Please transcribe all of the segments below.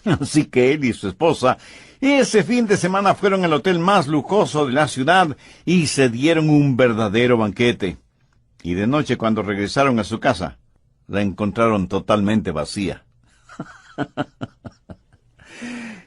Así que él y su esposa ese fin de semana fueron al hotel más lujoso de la ciudad y se dieron un verdadero banquete. Y de noche, cuando regresaron a su casa, la encontraron totalmente vacía.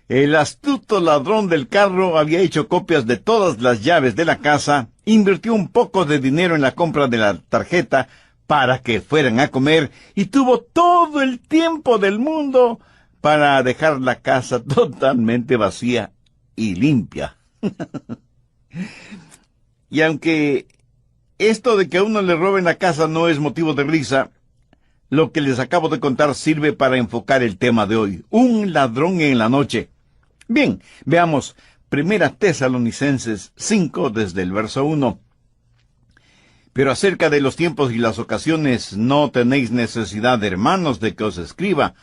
El astuto ladrón del carro había hecho copias de todas las llaves de la casa, invirtió un poco de dinero en la compra de la tarjeta para que fueran a comer y tuvo todo el tiempo del mundo para dejar la casa totalmente vacía y limpia. Y aunque esto de que a uno le roben la casa no es motivo de risa, lo que les acabo de contar sirve para enfocar el tema de hoy: un ladrón en la noche. Bien, veamos 1 Tesalonicenses 5 desde el verso 1. Pero acerca de los tiempos y las ocasiones no tenéis necesidad, hermanos, de que os escriba,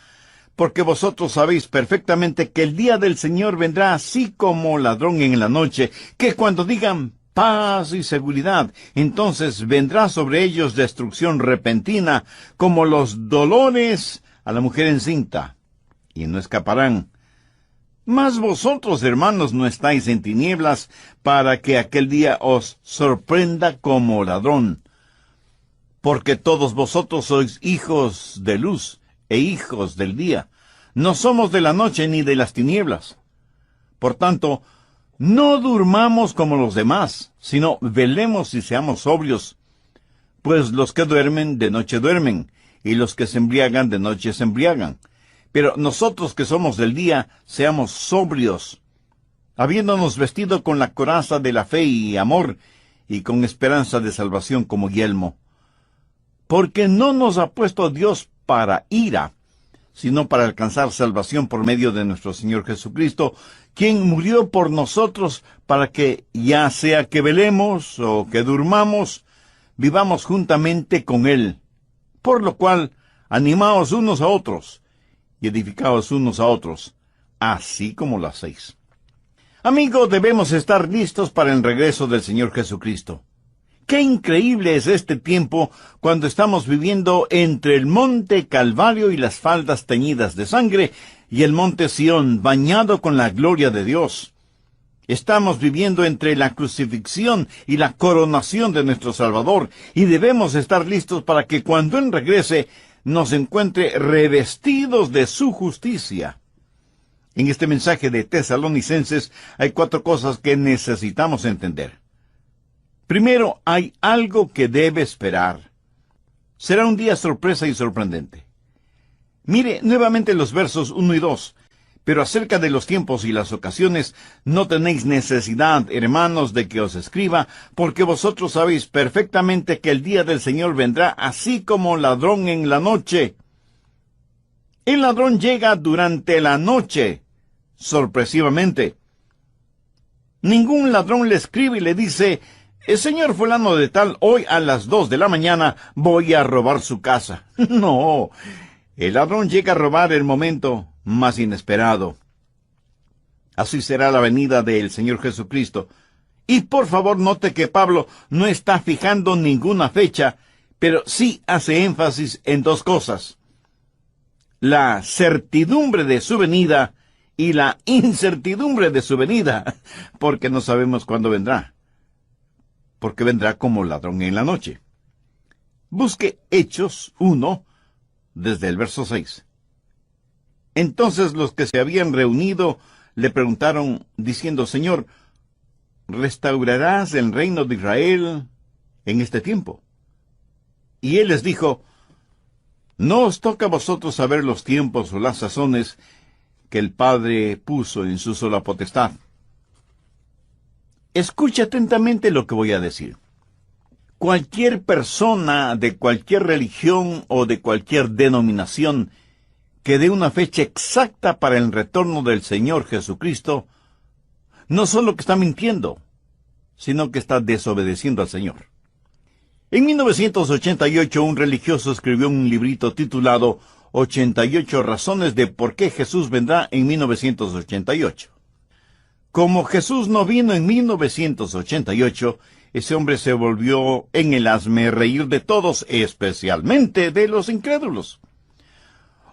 porque vosotros sabéis perfectamente que el día del Señor vendrá así como ladrón en la noche, que cuando digan paz y seguridad, entonces vendrá sobre ellos destrucción repentina, como los dolores a la mujer encinta, y no escaparán. Mas vosotros, hermanos, no estáis en tinieblas, para que aquel día os sorprenda como ladrón. Porque todos vosotros sois hijos de luz e hijos del día. No somos de la noche ni de las tinieblas. Por tanto, no durmamos como los demás, sino velemos y seamos sobrios. Pues los que duermen, de noche duermen, y los que se embriagan, de noche se embriagan. Pero nosotros que somos del día, seamos sobrios, habiéndonos vestido con la coraza de la fe y amor, y con esperanza de salvación como yelmo. Porque no nos ha puesto Dios para ira, sino para alcanzar salvación por medio de nuestro Señor Jesucristo, quien murió por nosotros para que, ya sea que velemos o que durmamos, vivamos juntamente con Él. Por lo cual, animaos unos a otros, y edificaos unos a otros, así como lo hacéis. Amigos, debemos estar listos para el regreso del Señor Jesucristo. ¡Qué increíble es este tiempo cuando estamos viviendo entre el monte Calvario y las faldas teñidas de sangre y el monte Sión bañado con la gloria de Dios! Estamos viviendo entre la crucifixión y la coronación de nuestro Salvador, y debemos estar listos para que cuando Él regrese nos encuentre revestidos de su justicia. En este mensaje de Tesalonicenses hay 4 cosas que necesitamos entender. Primero, hay algo que debe esperar. Será un día sorpresa y sorprendente. Mire nuevamente los versos 1 y 2. Pero acerca de los tiempos y las ocasiones, no tenéis necesidad, hermanos, de que os escriba, porque vosotros sabéis perfectamente que el día del Señor vendrá así como ladrón en la noche. El ladrón llega durante la noche, sorpresivamente. Ningún ladrón le escribe y le dice: Señor fulano de tal, hoy a las 2 de la mañana voy a robar su casa. No, el ladrón llega a robar el momento más inesperado. Así será la venida del Señor Jesucristo. Y por favor note que Pablo no está fijando ninguna fecha, pero sí hace énfasis en 2 cosas: la certidumbre de su venida y la incertidumbre de su venida, porque no sabemos cuándo vendrá, porque vendrá como ladrón en la noche. Busque Hechos 1, desde el verso 6. Entonces los que se habían reunido le preguntaron, diciendo: Señor, ¿restaurarás el reino de Israel en este tiempo? Y él les dijo: No os toca a vosotros saber los tiempos o las sazones que el Padre puso en su sola potestad. Escucha atentamente lo que voy a decir. Cualquier persona de cualquier religión o de cualquier denominación que dé una fecha exacta para el retorno del Señor Jesucristo, no solo que está mintiendo, sino que está desobedeciendo al Señor. En 1988, un religioso escribió un librito titulado 88 razones de por qué Jesús vendrá en 1988. Como Jesús no vino en 1988, ese hombre se volvió en el hazme reír de todos, especialmente de los incrédulos.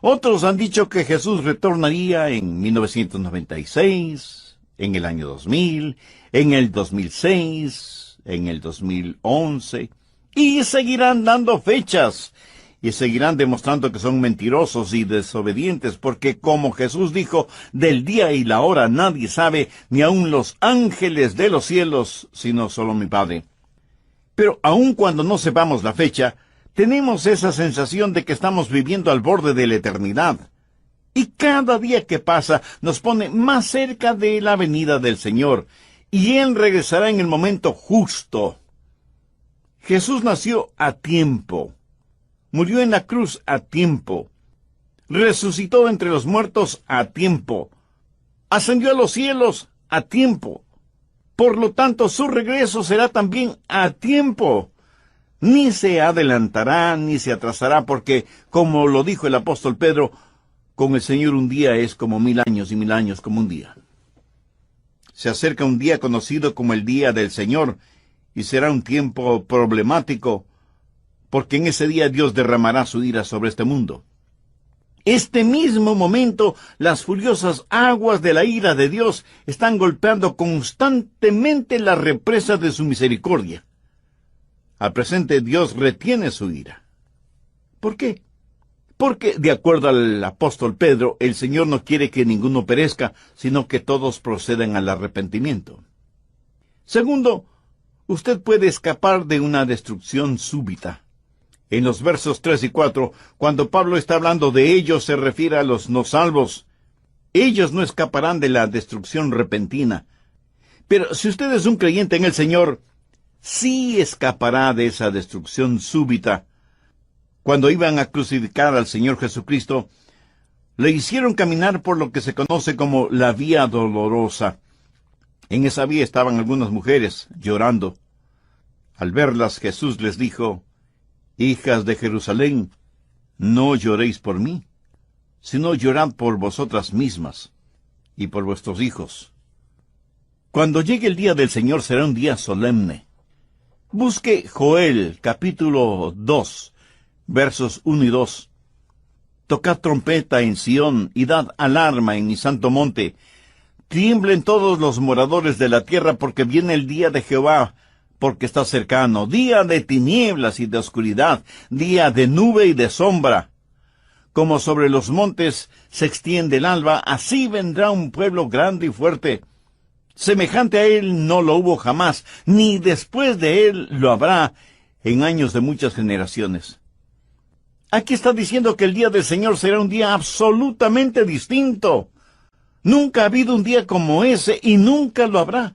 Otros han dicho que Jesús retornaría en 1996, en el año 2000, en el 2006, en el 2011, y seguirán dando fechas, y seguirán demostrando que son mentirosos y desobedientes, porque como Jesús dijo, del día y la hora nadie sabe, ni aun los ángeles de los cielos, sino solo mi Padre. Pero aun cuando no sepamos la fecha, tenemos esa sensación de que estamos viviendo al borde de la eternidad. Y cada día que pasa nos pone más cerca de la venida del Señor, y Él regresará en el momento justo. Jesús nació a tiempo, murió en la cruz a tiempo, resucitó entre los muertos a tiempo, ascendió a los cielos a tiempo. Por lo tanto, su regreso será también a tiempo. Ni se adelantará ni se atrasará, porque, como lo dijo el apóstol Pedro, con el Señor un día es como 1000 años y 1000 años como un día. Se acerca un día conocido como el día del Señor, y será un tiempo problemático, porque en ese día Dios derramará su ira sobre este mundo. Este mismo momento, las furiosas aguas de la ira de Dios están golpeando constantemente la represa de su misericordia. Al presente Dios retiene su ira. ¿Por qué? Porque, de acuerdo al apóstol Pedro, el Señor no quiere que ninguno perezca, sino que todos procedan al arrepentimiento. Segundo, usted puede escapar de una destrucción súbita. En los versos 3 y 4, cuando Pablo está hablando de ellos, se refiere a los no salvos. Ellos no escaparán de la destrucción repentina. Pero si usted es un creyente en el Señor, sí escapará de esa destrucción súbita. Cuando iban a crucificar al Señor Jesucristo, le hicieron caminar por lo que se conoce como la vía dolorosa. En esa vía estaban algunas mujeres llorando. Al verlas, Jesús les dijo: «Hijas de Jerusalén, no lloréis por mí, sino llorad por vosotras mismas y por vuestros hijos». Cuando llegue el día del Señor será un día solemne. Busque Joel, capítulo 2, versos 1 y 2. «Tocad trompeta en Sión y dad alarma en mi santo monte. Tiemblen todos los moradores de la tierra, porque viene el día de Jehová, porque está cercano, día de tinieblas y de oscuridad, día de nube y de sombra. Como sobre los montes se extiende el alba, así vendrá un pueblo grande y fuerte. Semejante a él no lo hubo jamás, ni después de él lo habrá en años de muchas generaciones». Aquí está diciendo que el día del Señor será un día absolutamente distinto. Nunca ha habido un día como ese y nunca lo habrá.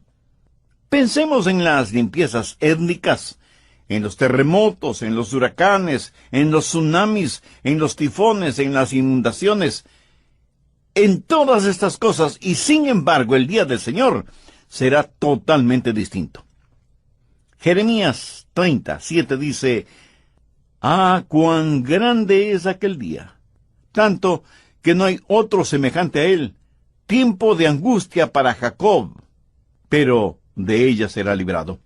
Pensemos en las limpiezas étnicas, en los terremotos, en los huracanes, en los tsunamis, en los tifones, en las inundaciones, en todas estas cosas, y sin embargo el día del Señor será totalmente distinto. Jeremías 30:7 dice: «Ah, cuán grande es aquel día, tanto que no hay otro semejante a él, tiempo de angustia para Jacob, pero de ella será librado».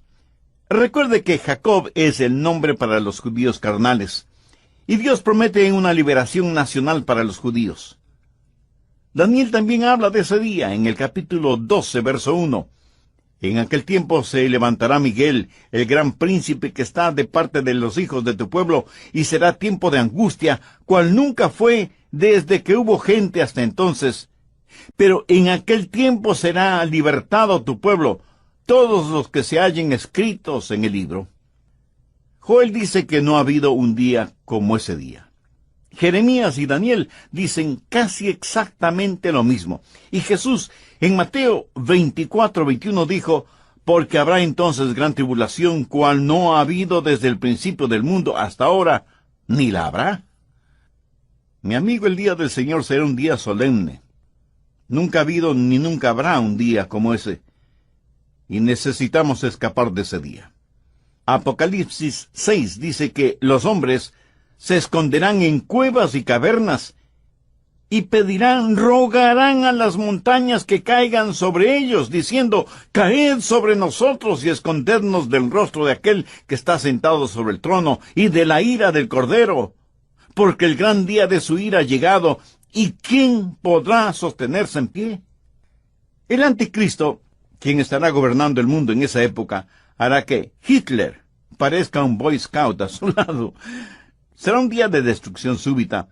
Recuerde que Jacob es el nombre para los judíos carnales, y Dios promete una liberación nacional para los judíos. Daniel también habla de ese día en el capítulo 12, verso 1. «En aquel tiempo se levantará Miguel, el gran príncipe que está de parte de los hijos de tu pueblo, y será tiempo de angustia, cual nunca fue desde que hubo gente hasta entonces. Pero en aquel tiempo será libertado tu pueblo, todos los que se hallen escritos en el libro». Joel dice que no ha habido un día como ese día. Jeremías y Daniel dicen casi exactamente lo mismo. Y Jesús, en Mateo 24:21 dijo: «Porque habrá entonces gran tribulación, cual no ha habido desde el principio del mundo hasta ahora, ni la habrá». Mi amigo, el día del Señor será un día solemne. Nunca ha habido ni nunca habrá un día como ese. Y necesitamos escapar de ese día. Apocalipsis 6 dice que los hombres se esconderán en cuevas y cavernas, y pedirán, rogarán a las montañas que caigan sobre ellos, diciendo: «Caed sobre nosotros y escondednos del rostro de aquel que está sentado sobre el trono, y de la ira del Cordero. porque el gran día de su ira ha llegado, ¿y quién podrá sostenerse en pie? El anticristo, quien estará gobernando el mundo en esa época, hará que Hitler parezca un Boy Scout a su lado. Será un día de destrucción súbita.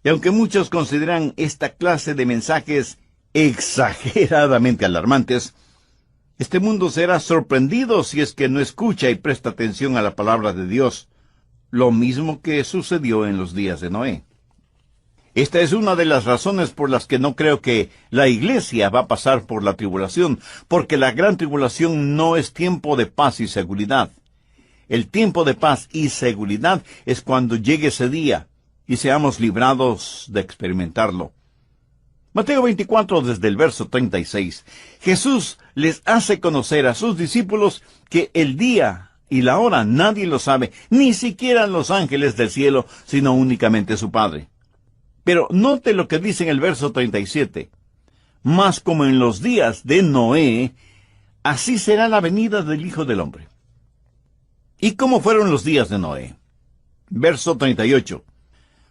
Y aunque muchos consideran esta clase de mensajes exageradamente alarmantes, este mundo será sorprendido si es que no escucha y presta atención a la palabra de Dios, lo mismo que sucedió en los días de Noé. Esta es una de las razones por las que no creo que la iglesia va a pasar por la tribulación, porque la gran tribulación no es tiempo de paz y seguridad. El tiempo de paz y seguridad es cuando llegue ese día y seamos librados de experimentarlo. Mateo 24, desde el verso 36. Jesús les hace conocer a sus discípulos que el día y la hora nadie lo sabe, ni siquiera los ángeles del cielo, sino únicamente su Padre. Pero note lo que dice en el verso 37. Mas como en los días de Noé, así será la venida del Hijo del Hombre. ¿Y cómo fueron los días de Noé? Verso 38.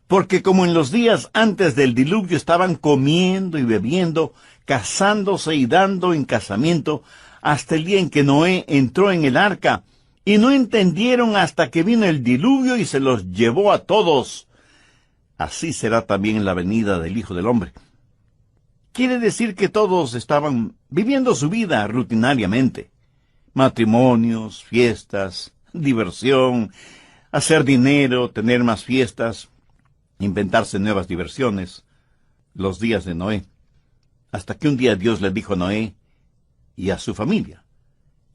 Porque como en los días antes del diluvio estaban comiendo y bebiendo, casándose y dando en casamiento, hasta el día en que Noé entró en el arca, y no entendieron hasta que vino el diluvio y se los llevó a todos. Así será también la venida del Hijo del Hombre. Quiere decir que todos estaban viviendo su vida rutinariamente. Matrimonios, fiestas, diversión, hacer dinero, tener más fiestas, inventarse nuevas diversiones. Los días de Noé. Hasta que un día Dios le dijo a Noé y a su familia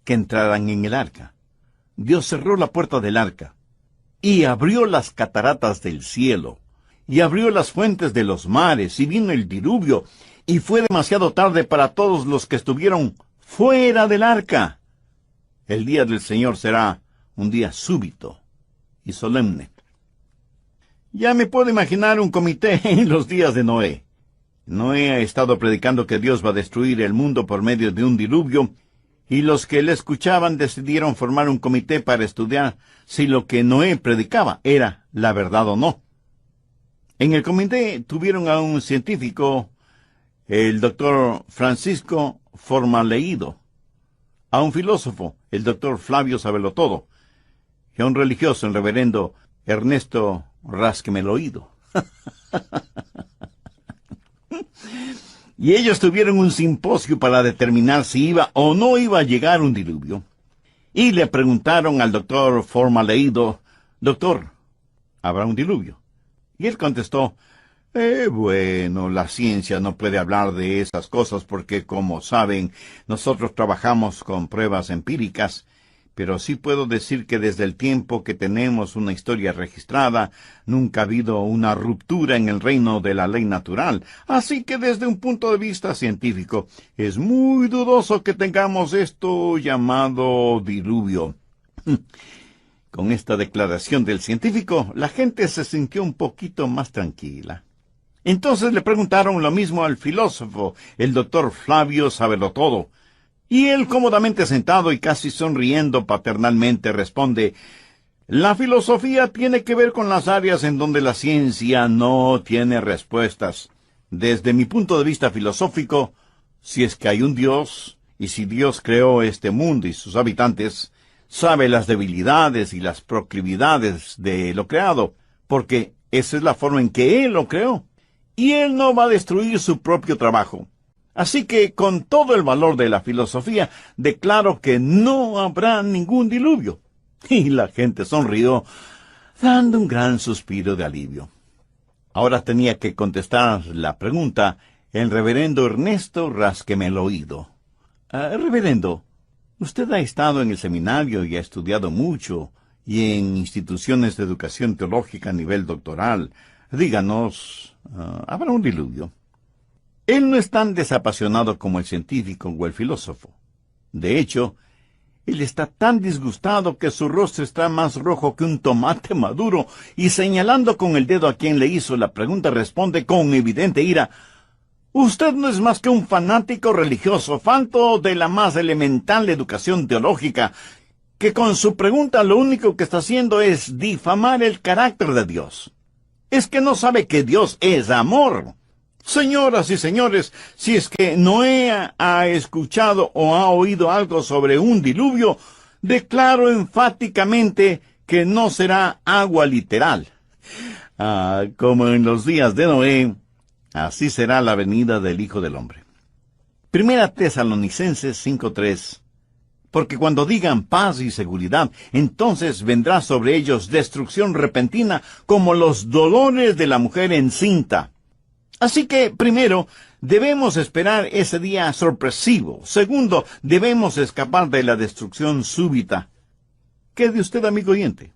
que entraran en el arca. Dios cerró la puerta del arca y abrió las cataratas del cielo y abrió las fuentes de los mares y vino el diluvio y fue demasiado tarde para todos los que estuvieron fuera del arca. El día del Señor será un día súbito y solemne. Ya me puedo imaginar un comité en los días de Noé. Noé ha estado predicando que Dios va a destruir el mundo por medio de un diluvio, y los que le escuchaban decidieron formar un comité para estudiar si lo que Noé predicaba era la verdad o no. En el comité tuvieron a un científico, el doctor Francisco Formaleido, a un filósofo, el doctor Flavio Sabelotodo, y a un religioso, el reverendo Ernesto Rasquemeloído. Y ellos tuvieron un simposio para determinar si iba o no iba a llegar un diluvio. Y le preguntaron al doctor Formaleido, doctor, ¿habrá un diluvio? Y él contestó, bueno, la ciencia no puede hablar de esas cosas porque, como saben, nosotros trabajamos con pruebas empíricas, pero sí puedo decir que desde el tiempo que tenemos una historia registrada, nunca ha habido una ruptura en el reino de la ley natural. Así que desde un punto de vista científico, es muy dudoso que tengamos esto llamado diluvio. Con esta declaración del científico, la gente se sintió un poquito más tranquila. Entonces le preguntaron lo mismo al filósofo, el doctor Flavio Sabelotodo. Y él, cómodamente sentado y casi sonriendo paternalmente, responde, la filosofía tiene que ver con las áreas en donde la ciencia no tiene respuestas. Desde mi punto de vista filosófico, si es que hay un Dios, y si Dios creó este mundo y sus habitantes, sabe las debilidades y las proclividades de lo creado, porque esa es la forma en que Él lo creó. Y Él no va a destruir su propio trabajo. Así que, con todo el valor de la filosofía, declaro que no habrá ningún diluvio. Y la gente sonrió, dando un gran suspiro de alivio. Ahora tenía que contestar la pregunta el reverendo Ernesto Rasquemeloído. Reverendo, usted ha estado en el seminario y ha estudiado mucho, y en instituciones de educación teológica a nivel doctoral. Díganos, ¿habrá un diluvio? Él no es tan desapasionado como el científico o el filósofo. De hecho, él está tan disgustado que su rostro está más rojo que un tomate maduro, y señalando con el dedo a quien le hizo la pregunta, responde con evidente ira, «Usted no es más que un fanático religioso, falto de la más elemental educación teológica, que con su pregunta lo único que está haciendo es difamar el carácter de Dios». Es que no sabe que Dios es amor. Señoras y señores, si es que Noé ha escuchado o ha oído algo sobre un diluvio, declaro enfáticamente que no será agua literal. Como en los días de Noé, así será la venida del Hijo del Hombre. Primera Tesalonicenses 5:3. Porque cuando digan paz y seguridad, entonces vendrá sobre ellos destrucción repentina como los dolores de la mujer encinta. Así que, primero, debemos esperar ese día sorpresivo. Segundo, debemos escapar de la destrucción súbita. ¿Qué de usted, amigo oyente?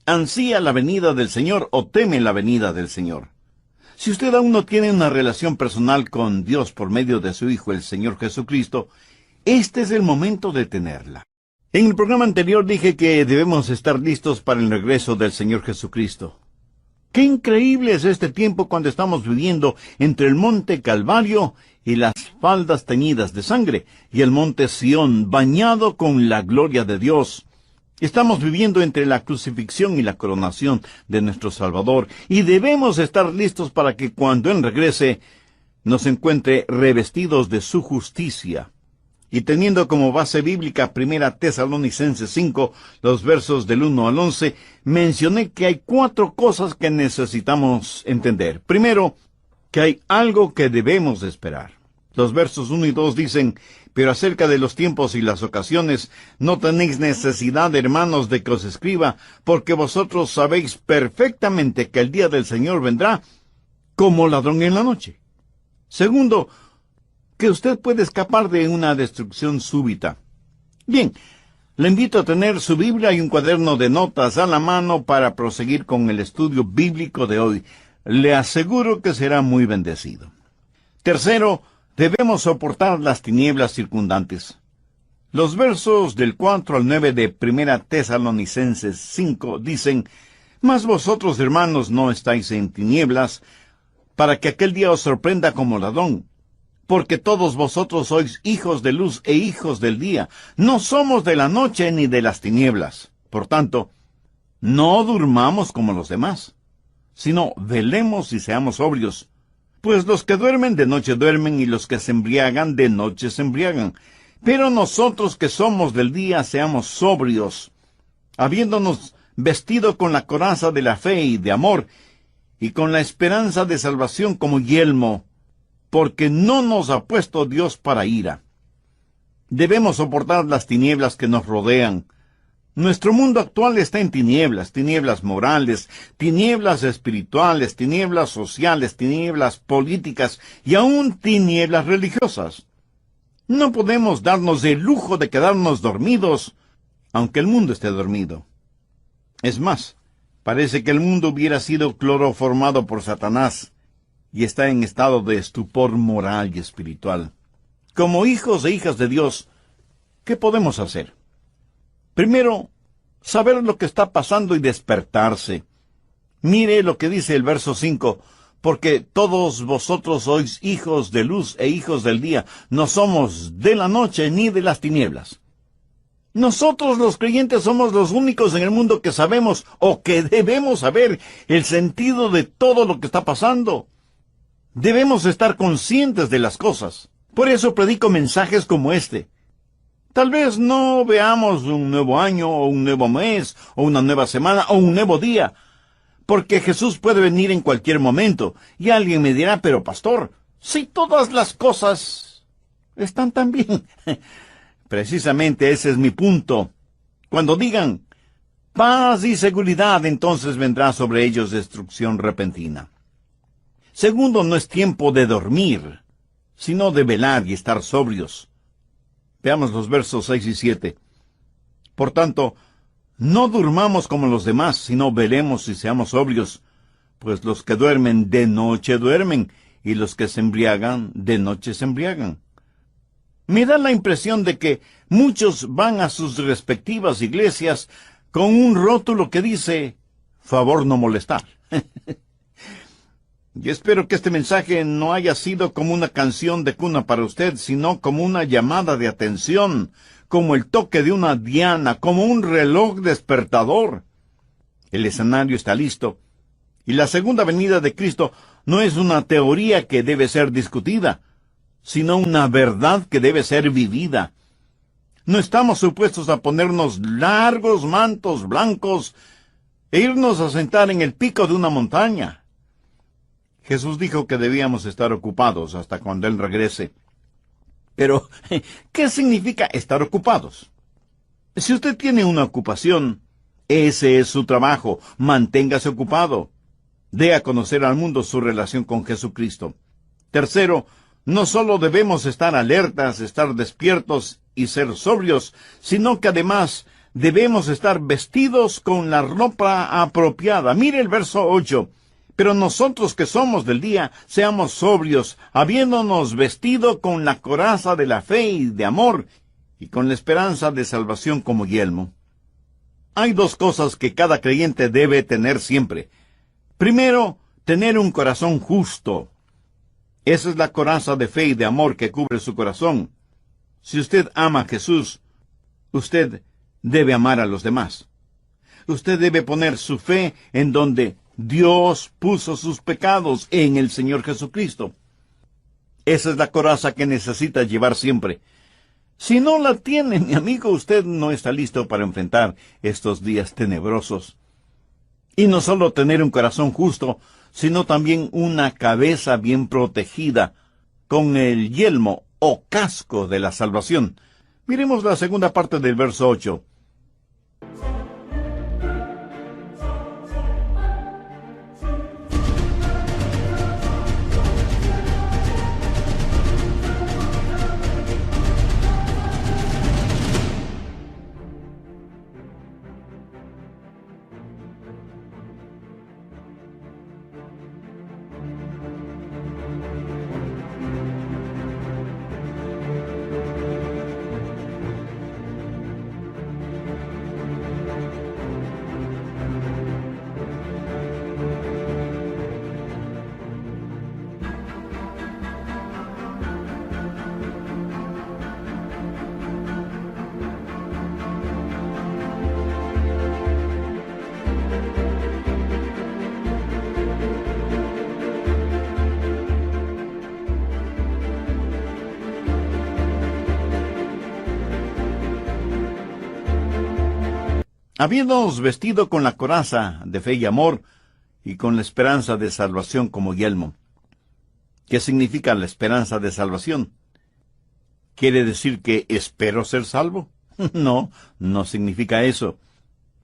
¿Ansía la venida del Señor o teme la venida del Señor? Si usted aún no tiene una relación personal con Dios por medio de su Hijo, el Señor Jesucristo, este es el momento de tenerla. En el programa anterior dije que debemos estar listos para el regreso del Señor Jesucristo. ¡Qué increíble es este tiempo cuando estamos viviendo entre el monte Calvario y las faldas teñidas de sangre, y el monte Sión bañado con la gloria de Dios! Estamos viviendo entre la crucifixión y la coronación de nuestro Salvador, y debemos estar listos para que cuando Él regrese, nos encuentre revestidos de su justicia. Y teniendo como base bíblica Primera Tesalonicenses 5, los versos del 1 al 11, mencioné que hay 4 cosas que necesitamos entender. Primero, que hay algo que debemos esperar. Los versos 1 y 2 dicen: pero acerca de los tiempos y las ocasiones, no tenéis necesidad, hermanos, de que os escriba, porque vosotros sabéis perfectamente que el día del Señor vendrá como ladrón en la noche. Segundo, que usted puede escapar de una destrucción súbita. Bien, le invito a tener su Biblia y un cuaderno de notas a la mano para proseguir con el estudio bíblico de hoy. Le aseguro que será muy bendecido. Tercero, debemos soportar las tinieblas circundantes. Los versos del 4 al 9 de Primera Tesalonicenses 5 dicen: mas vosotros, hermanos, no estáis en tinieblas, para que aquel día os sorprenda como ladrón. Porque todos vosotros sois hijos de luz e hijos del día. No somos de la noche ni de las tinieblas. Por tanto, no durmamos como los demás, sino velemos y seamos sobrios. Pues los que duermen de noche duermen, y los que se embriagan de noche se embriagan. Pero nosotros que somos del día seamos sobrios, habiéndonos vestido con la coraza de la fe y de amor, y con la esperanza de salvación como yelmo, porque no nos ha puesto Dios para ira. Debemos soportar las tinieblas que nos rodean. Nuestro mundo actual está en tinieblas, tinieblas morales, tinieblas espirituales, tinieblas sociales, tinieblas políticas y aún tinieblas religiosas. No podemos darnos el lujo de quedarnos dormidos, aunque el mundo esté dormido. Es más, parece que el mundo hubiera sido cloroformado por Satanás y está en estado de estupor moral y espiritual. Como hijos e hijas de Dios, ¿qué podemos hacer? Primero, saber lo que está pasando y despertarse. Mire lo que dice el verso 5, porque todos vosotros sois hijos de luz e hijos del día, no somos de la noche ni de las tinieblas. Nosotros los creyentes somos los únicos en el mundo que sabemos o que debemos saber el sentido de todo lo que está pasando. Debemos estar conscientes de las cosas. Por eso predico mensajes como este. Tal vez no veamos un nuevo año, o un nuevo mes, o una nueva semana, o un nuevo día, porque Jesús puede venir en cualquier momento, y alguien me dirá: pero pastor, si todas las cosas están tan bien. Precisamente ese es mi punto. Cuando digan paz y seguridad, entonces vendrá sobre ellos destrucción repentina. Segundo, no es tiempo de dormir, sino de velar y estar sobrios. Veamos los versos 6 y 7. Por tanto, no durmamos como los demás, sino velemos y seamos sobrios, pues los que duermen de noche duermen, y los que se embriagan de noche se embriagan. Me da la impresión de que muchos van a sus respectivas iglesias con un rótulo que dice: favor no molestar. Y espero que este mensaje no haya sido como una canción de cuna para usted, sino como una llamada de atención, como el toque de una diana, como un reloj despertador. El escenario está listo, Y la segunda venida de Cristo no es una teoría que debe ser discutida, sino una verdad que debe ser vivida. No estamos supuestos a ponernos largos mantos blancos e irnos a sentar en el pico de una montaña. Jesús dijo que debíamos estar ocupados hasta cuando Él regrese. Pero, ¿qué significa estar ocupados? Si usted tiene una ocupación, ese es su trabajo. Manténgase ocupado. Dé a conocer al mundo su relación con Jesucristo. Tercero, no solo debemos estar alertas, estar despiertos y ser sobrios, sino que además debemos estar vestidos con la ropa apropiada. Mire el verso 8. Pero nosotros que somos del día, seamos sobrios, habiéndonos vestido con la coraza de la fe y de amor, y con la esperanza de salvación como yelmo. Hay dos cosas que cada creyente debe tener siempre. Primero, tener un corazón justo. Esa es la coraza de fe y de amor que cubre su corazón. Si usted ama a Jesús, usted debe amar a los demás. Usted debe poner su fe en donde Dios puso sus pecados, en el Señor Jesucristo. Esa es la coraza que necesita llevar siempre. Si no la tiene, mi amigo, usted no está listo para enfrentar estos días tenebrosos. Y no solo tener un corazón justo, sino también una cabeza bien protegida, con el yelmo o casco de la salvación. Miremos la segunda parte del verso 8. Habiéndonos vestido con la coraza de fe y amor, y con la esperanza de salvación como yelmo. ¿Qué significa la esperanza de salvación? ¿Quiere decir que espero ser salvo? No, no significa eso.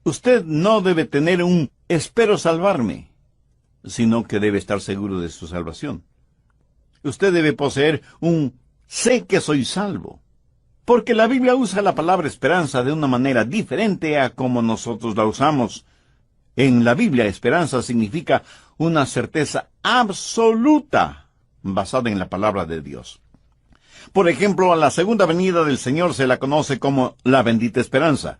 Usted no debe tener un espero salvarme, sino que debe estar seguro de su salvación. Usted debe poseer un sé que soy salvo. Porque la Biblia usa la palabra esperanza de una manera diferente a como nosotros la usamos. En la Biblia, esperanza significa una certeza absoluta basada en la palabra de Dios. Por ejemplo, a la segunda venida del Señor se la conoce como la bendita esperanza.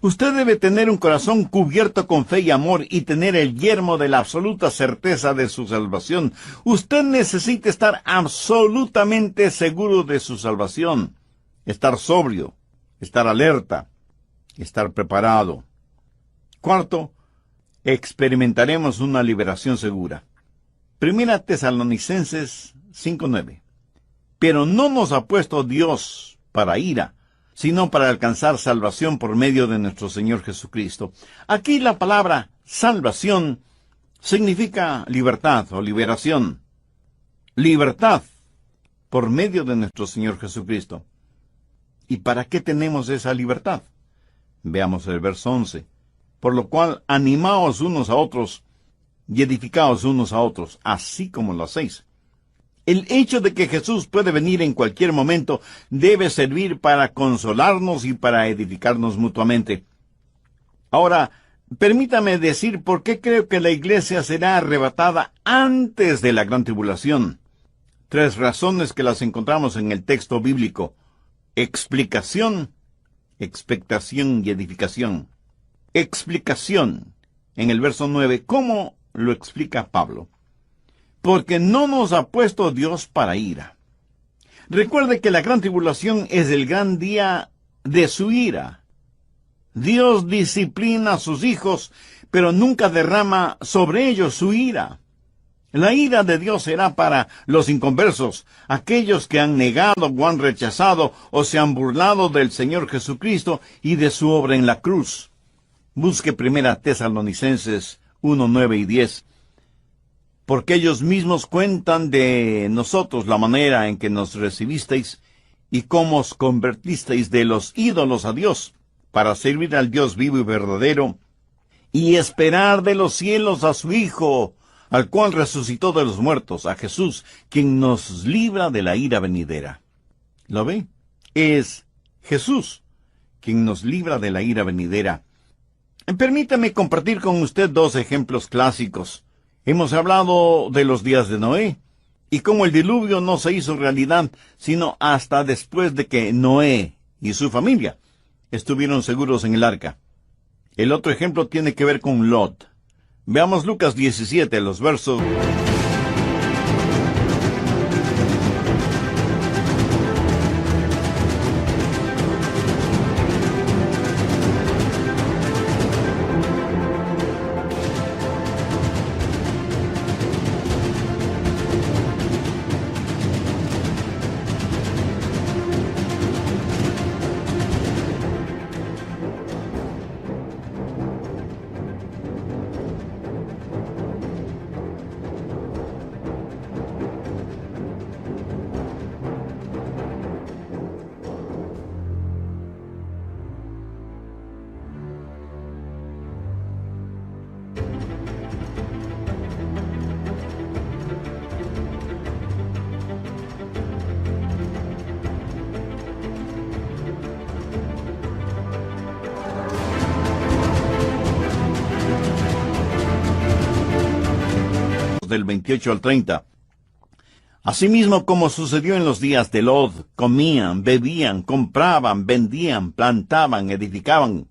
Usted debe tener un corazón cubierto con fe y amor y tener el yelmo de la absoluta certeza de su salvación. Usted necesita estar absolutamente seguro de su salvación. Estar sobrio, estar alerta, estar preparado. Cuarto, experimentaremos una liberación segura. Primera Tesalonicenses 5:9. Pero no nos ha puesto Dios para ira, sino para alcanzar salvación por medio de nuestro Señor Jesucristo. Aquí la palabra salvación significa libertad o liberación. Libertad por medio de nuestro Señor Jesucristo. ¿Y para qué tenemos esa libertad? Veamos el verso 11. Por lo cual, animaos unos a otros y edificaos unos a otros, así como lo hacéis. El hecho de que Jesús puede venir en cualquier momento debe servir para consolarnos y para edificarnos mutuamente. Ahora, permítame decir por qué creo que la iglesia será arrebatada antes de la gran tribulación. 3 razones que las encontramos en el texto bíblico. Explicación, expectación y edificación. Explicación. En el verso 9, ¿cómo lo explica Pablo? Porque no nos ha puesto Dios para ira. Recuerde que la gran tribulación es el gran día de su ira. Dios disciplina a sus hijos, pero nunca derrama sobre ellos su ira. La ira de Dios será para los inconversos, aquellos que han negado o han rechazado o se han burlado del Señor Jesucristo y de su obra en la cruz. Busque 1 Tesalonicenses 1, 9 y 10. Porque ellos mismos cuentan de nosotros la manera en que nos recibisteis y cómo os convertisteis de los ídolos a Dios, para servir al Dios vivo y verdadero, y esperar de los cielos a su Hijo, al cual resucitó de los muertos, a Jesús, quien nos libra de la ira venidera. ¿Lo ve? Es Jesús quien nos libra de la ira venidera. Permítame compartir con usted dos ejemplos clásicos. Hemos hablado de los días de Noé, y cómo el diluvio no se hizo realidad, sino hasta después de que Noé y su familia estuvieron seguros en el arca. El otro ejemplo tiene que ver con Lot. Veamos Lucas 17, los versos del 28 al 30. Asimismo, como sucedió en los días de Lot, comían, bebían, compraban, vendían, plantaban, edificaban.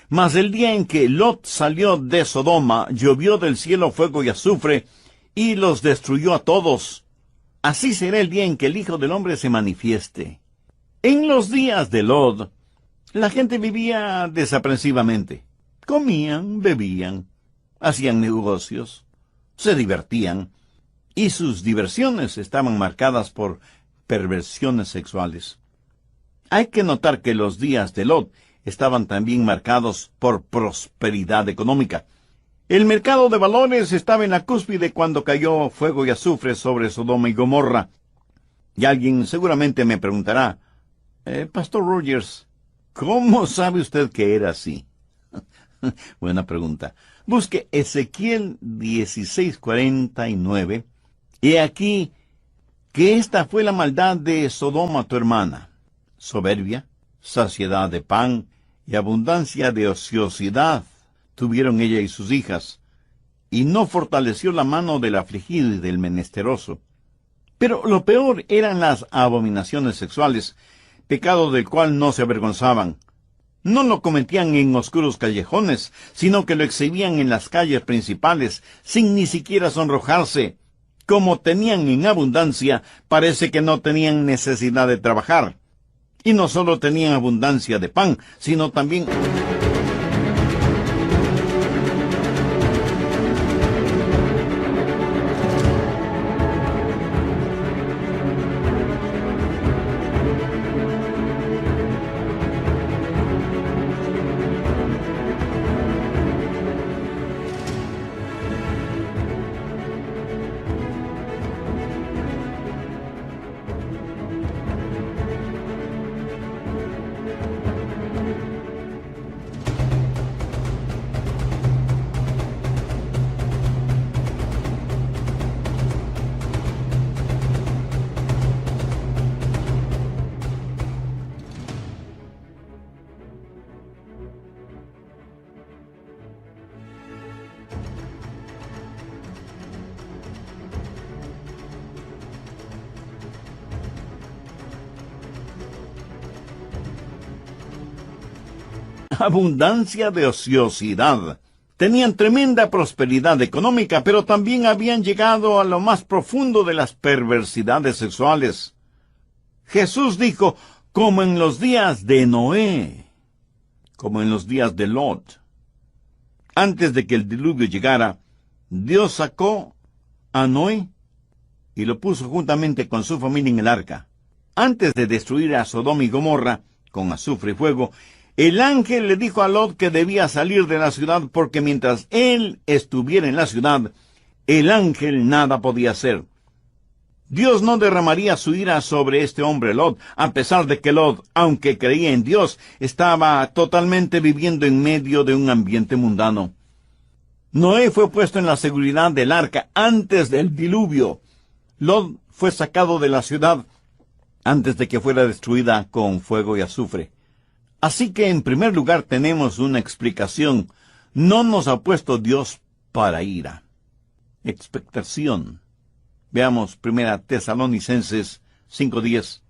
Mas el día en que Lot salió de Sodoma, llovió del cielo fuego y azufre, y los destruyó a todos. Así será el día en que el Hijo del Hombre se manifieste. En los días de Lot, la gente vivía desaprensivamente. Comían, bebían, hacían negocios, se divertían, y sus diversiones estaban marcadas por perversiones sexuales. Hay que notar que los días de Lot estaban también marcados por prosperidad económica. El mercado de valores estaba en la cúspide cuando cayó fuego y azufre sobre Sodoma y Gomorra. Y alguien seguramente me preguntará, Pastor Rogers, ¿cómo sabe usted que era así? Buena pregunta. Busque Ezequiel 16:49. He aquí que esta fue la maldad de Sodoma tu hermana: soberbia, saciedad de pan y abundancia de ociosidad tuvieron ella y sus hijas, y no fortaleció la mano del afligido y del menesteroso. Pero lo peor eran las abominaciones sexuales, pecado del cual no se avergonzaban. No lo cometían en oscuros callejones, sino que lo exhibían en las calles principales, sin ni siquiera sonrojarse. Como tenían en abundancia, parece que no tenían necesidad de trabajar. Y no solo tenían abundancia de pan, sino también abundancia de ociosidad. Tenían tremenda prosperidad económica, pero también habían llegado a lo más profundo de las perversidades sexuales. Jesús dijo, como en los días de Noé, como en los días de Lot. Antes de que el diluvio llegara, Dios sacó a Noé y lo puso juntamente con su familia en el arca. Antes de destruir a Sodoma y Gomorra con azufre y fuego, el ángel le dijo a Lot que debía salir de la ciudad porque mientras él estuviera en la ciudad, el ángel nada podía hacer. Dios no derramaría su ira sobre este hombre Lot, a pesar de que Lot, aunque creía en Dios, estaba totalmente viviendo en medio de un ambiente mundano. Noé fue puesto en la seguridad del arca antes del diluvio. Lot fue sacado de la ciudad antes de que fuera destruida con fuego y azufre. Así que en primer lugar tenemos una explicación. No nos ha puesto Dios para ira. Expectación. Veamos 1 Tesalonicenses 5:10.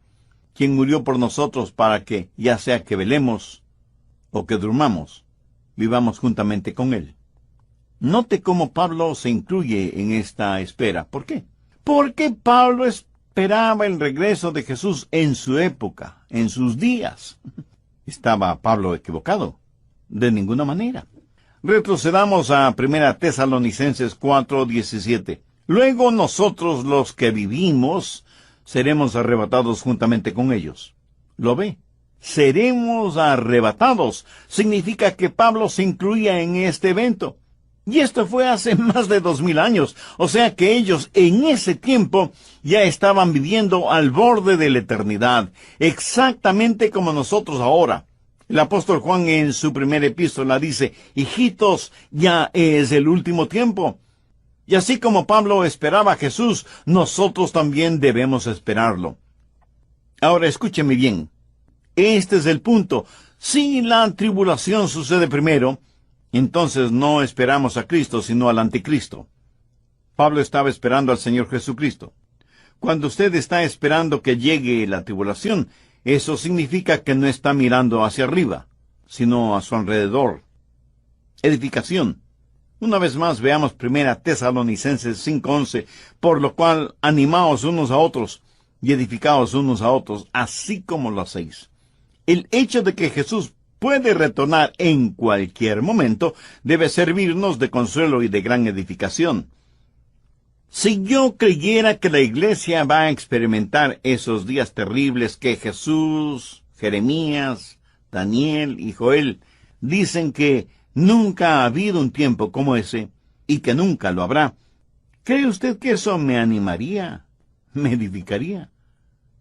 Quien murió por nosotros para que, ya sea que velemos o que durmamos, vivamos juntamente con Él. Note cómo Pablo se incluye en esta espera. ¿Por qué? Porque Pablo esperaba el regreso de Jesús en su época, en sus días. ¿Estaba Pablo equivocado? De ninguna manera. Retrocedamos a 1 Tesalonicenses 4:17. Luego nosotros los que vivimos seremos arrebatados juntamente con ellos. ¿Lo ve? Seremos arrebatados. Significa que Pablo se incluía en este evento. Y esto fue hace más de 2000 años. O sea que ellos en ese tiempo ya estaban viviendo al borde de la eternidad. Exactamente como nosotros ahora. El apóstol Juan en su primera epístola dice, hijitos, ya es el último tiempo. Y así como Pablo esperaba a Jesús, nosotros también debemos esperarlo. Ahora escúcheme bien. Este es el punto. Si la tribulación sucede primero, entonces no esperamos a Cristo, sino al anticristo. Pablo estaba esperando al Señor Jesucristo. Cuando usted está esperando que llegue la tribulación, eso significa que no está mirando hacia arriba, sino a su alrededor. Edificación. Una vez más veamos 1 Tesalonicenses 5:11, por lo cual animaos unos a otros y edificaos unos a otros, así como lo hacéis. El hecho de que Jesús puede retornar en cualquier momento debe servirnos de consuelo y de gran edificación. Si yo creyera que la iglesia va a experimentar esos días terribles que Jesús, Jeremías, Daniel y Joel dicen que nunca ha habido un tiempo como ese y que nunca lo habrá, ¿cree usted que eso me animaría? ¿Me edificaría?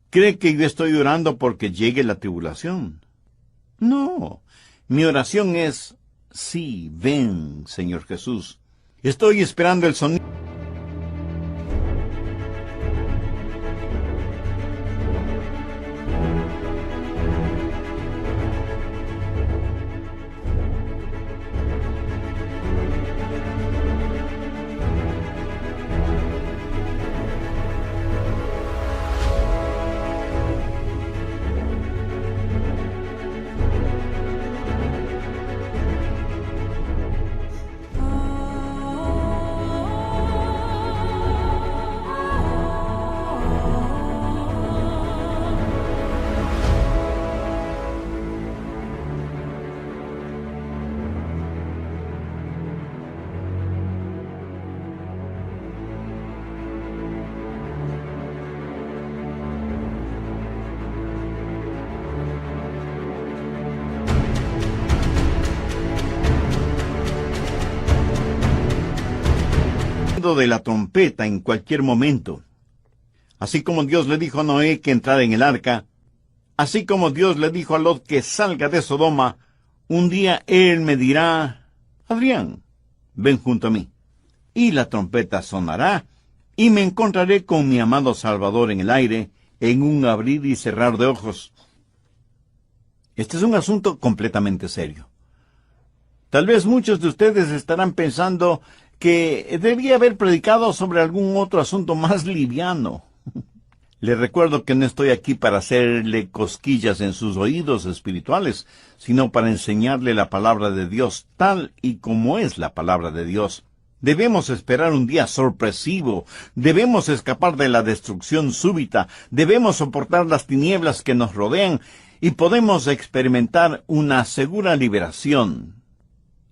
¿Cree que yo estoy orando porque llegue la tribulación? No, mi oración es, sí, ven, Señor Jesús. Estoy esperando el sonido. De la trompeta en cualquier momento. Así como Dios le dijo a Noé que entrara en el arca, así como Dios le dijo a Lot que salga de Sodoma, un día Él me dirá, Adrián, ven junto a mí. Y la trompeta sonará, y me encontraré con mi amado Salvador en el aire, en un abrir y cerrar de ojos. Este es un asunto completamente serio. Tal vez muchos de ustedes estarán pensando que debía haber predicado sobre algún otro asunto más liviano. Les recuerdo que no estoy aquí para hacerle cosquillas en sus oídos espirituales, sino para enseñarle la palabra de Dios tal y como es la palabra de Dios. Debemos esperar un día sorpresivo, debemos escapar de la destrucción súbita, debemos soportar las tinieblas que nos rodean y podemos experimentar una segura liberación.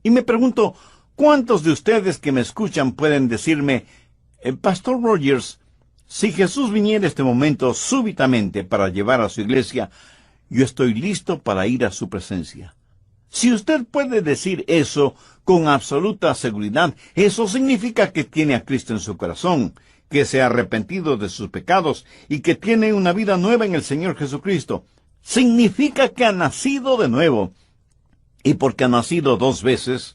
Y me pregunto, ¿Cuántos de ustedes que me escuchan pueden decirme, Pastor Rogers, si Jesús viniera este momento súbitamente para llevar a su iglesia, yo estoy listo para ir a su presencia? Si usted puede decir eso con absoluta seguridad, eso significa que tiene a Cristo en su corazón, que se ha arrepentido de sus pecados y que tiene una vida nueva en el Señor Jesucristo. Significa que ha nacido de nuevo. Y porque ha nacido dos veces,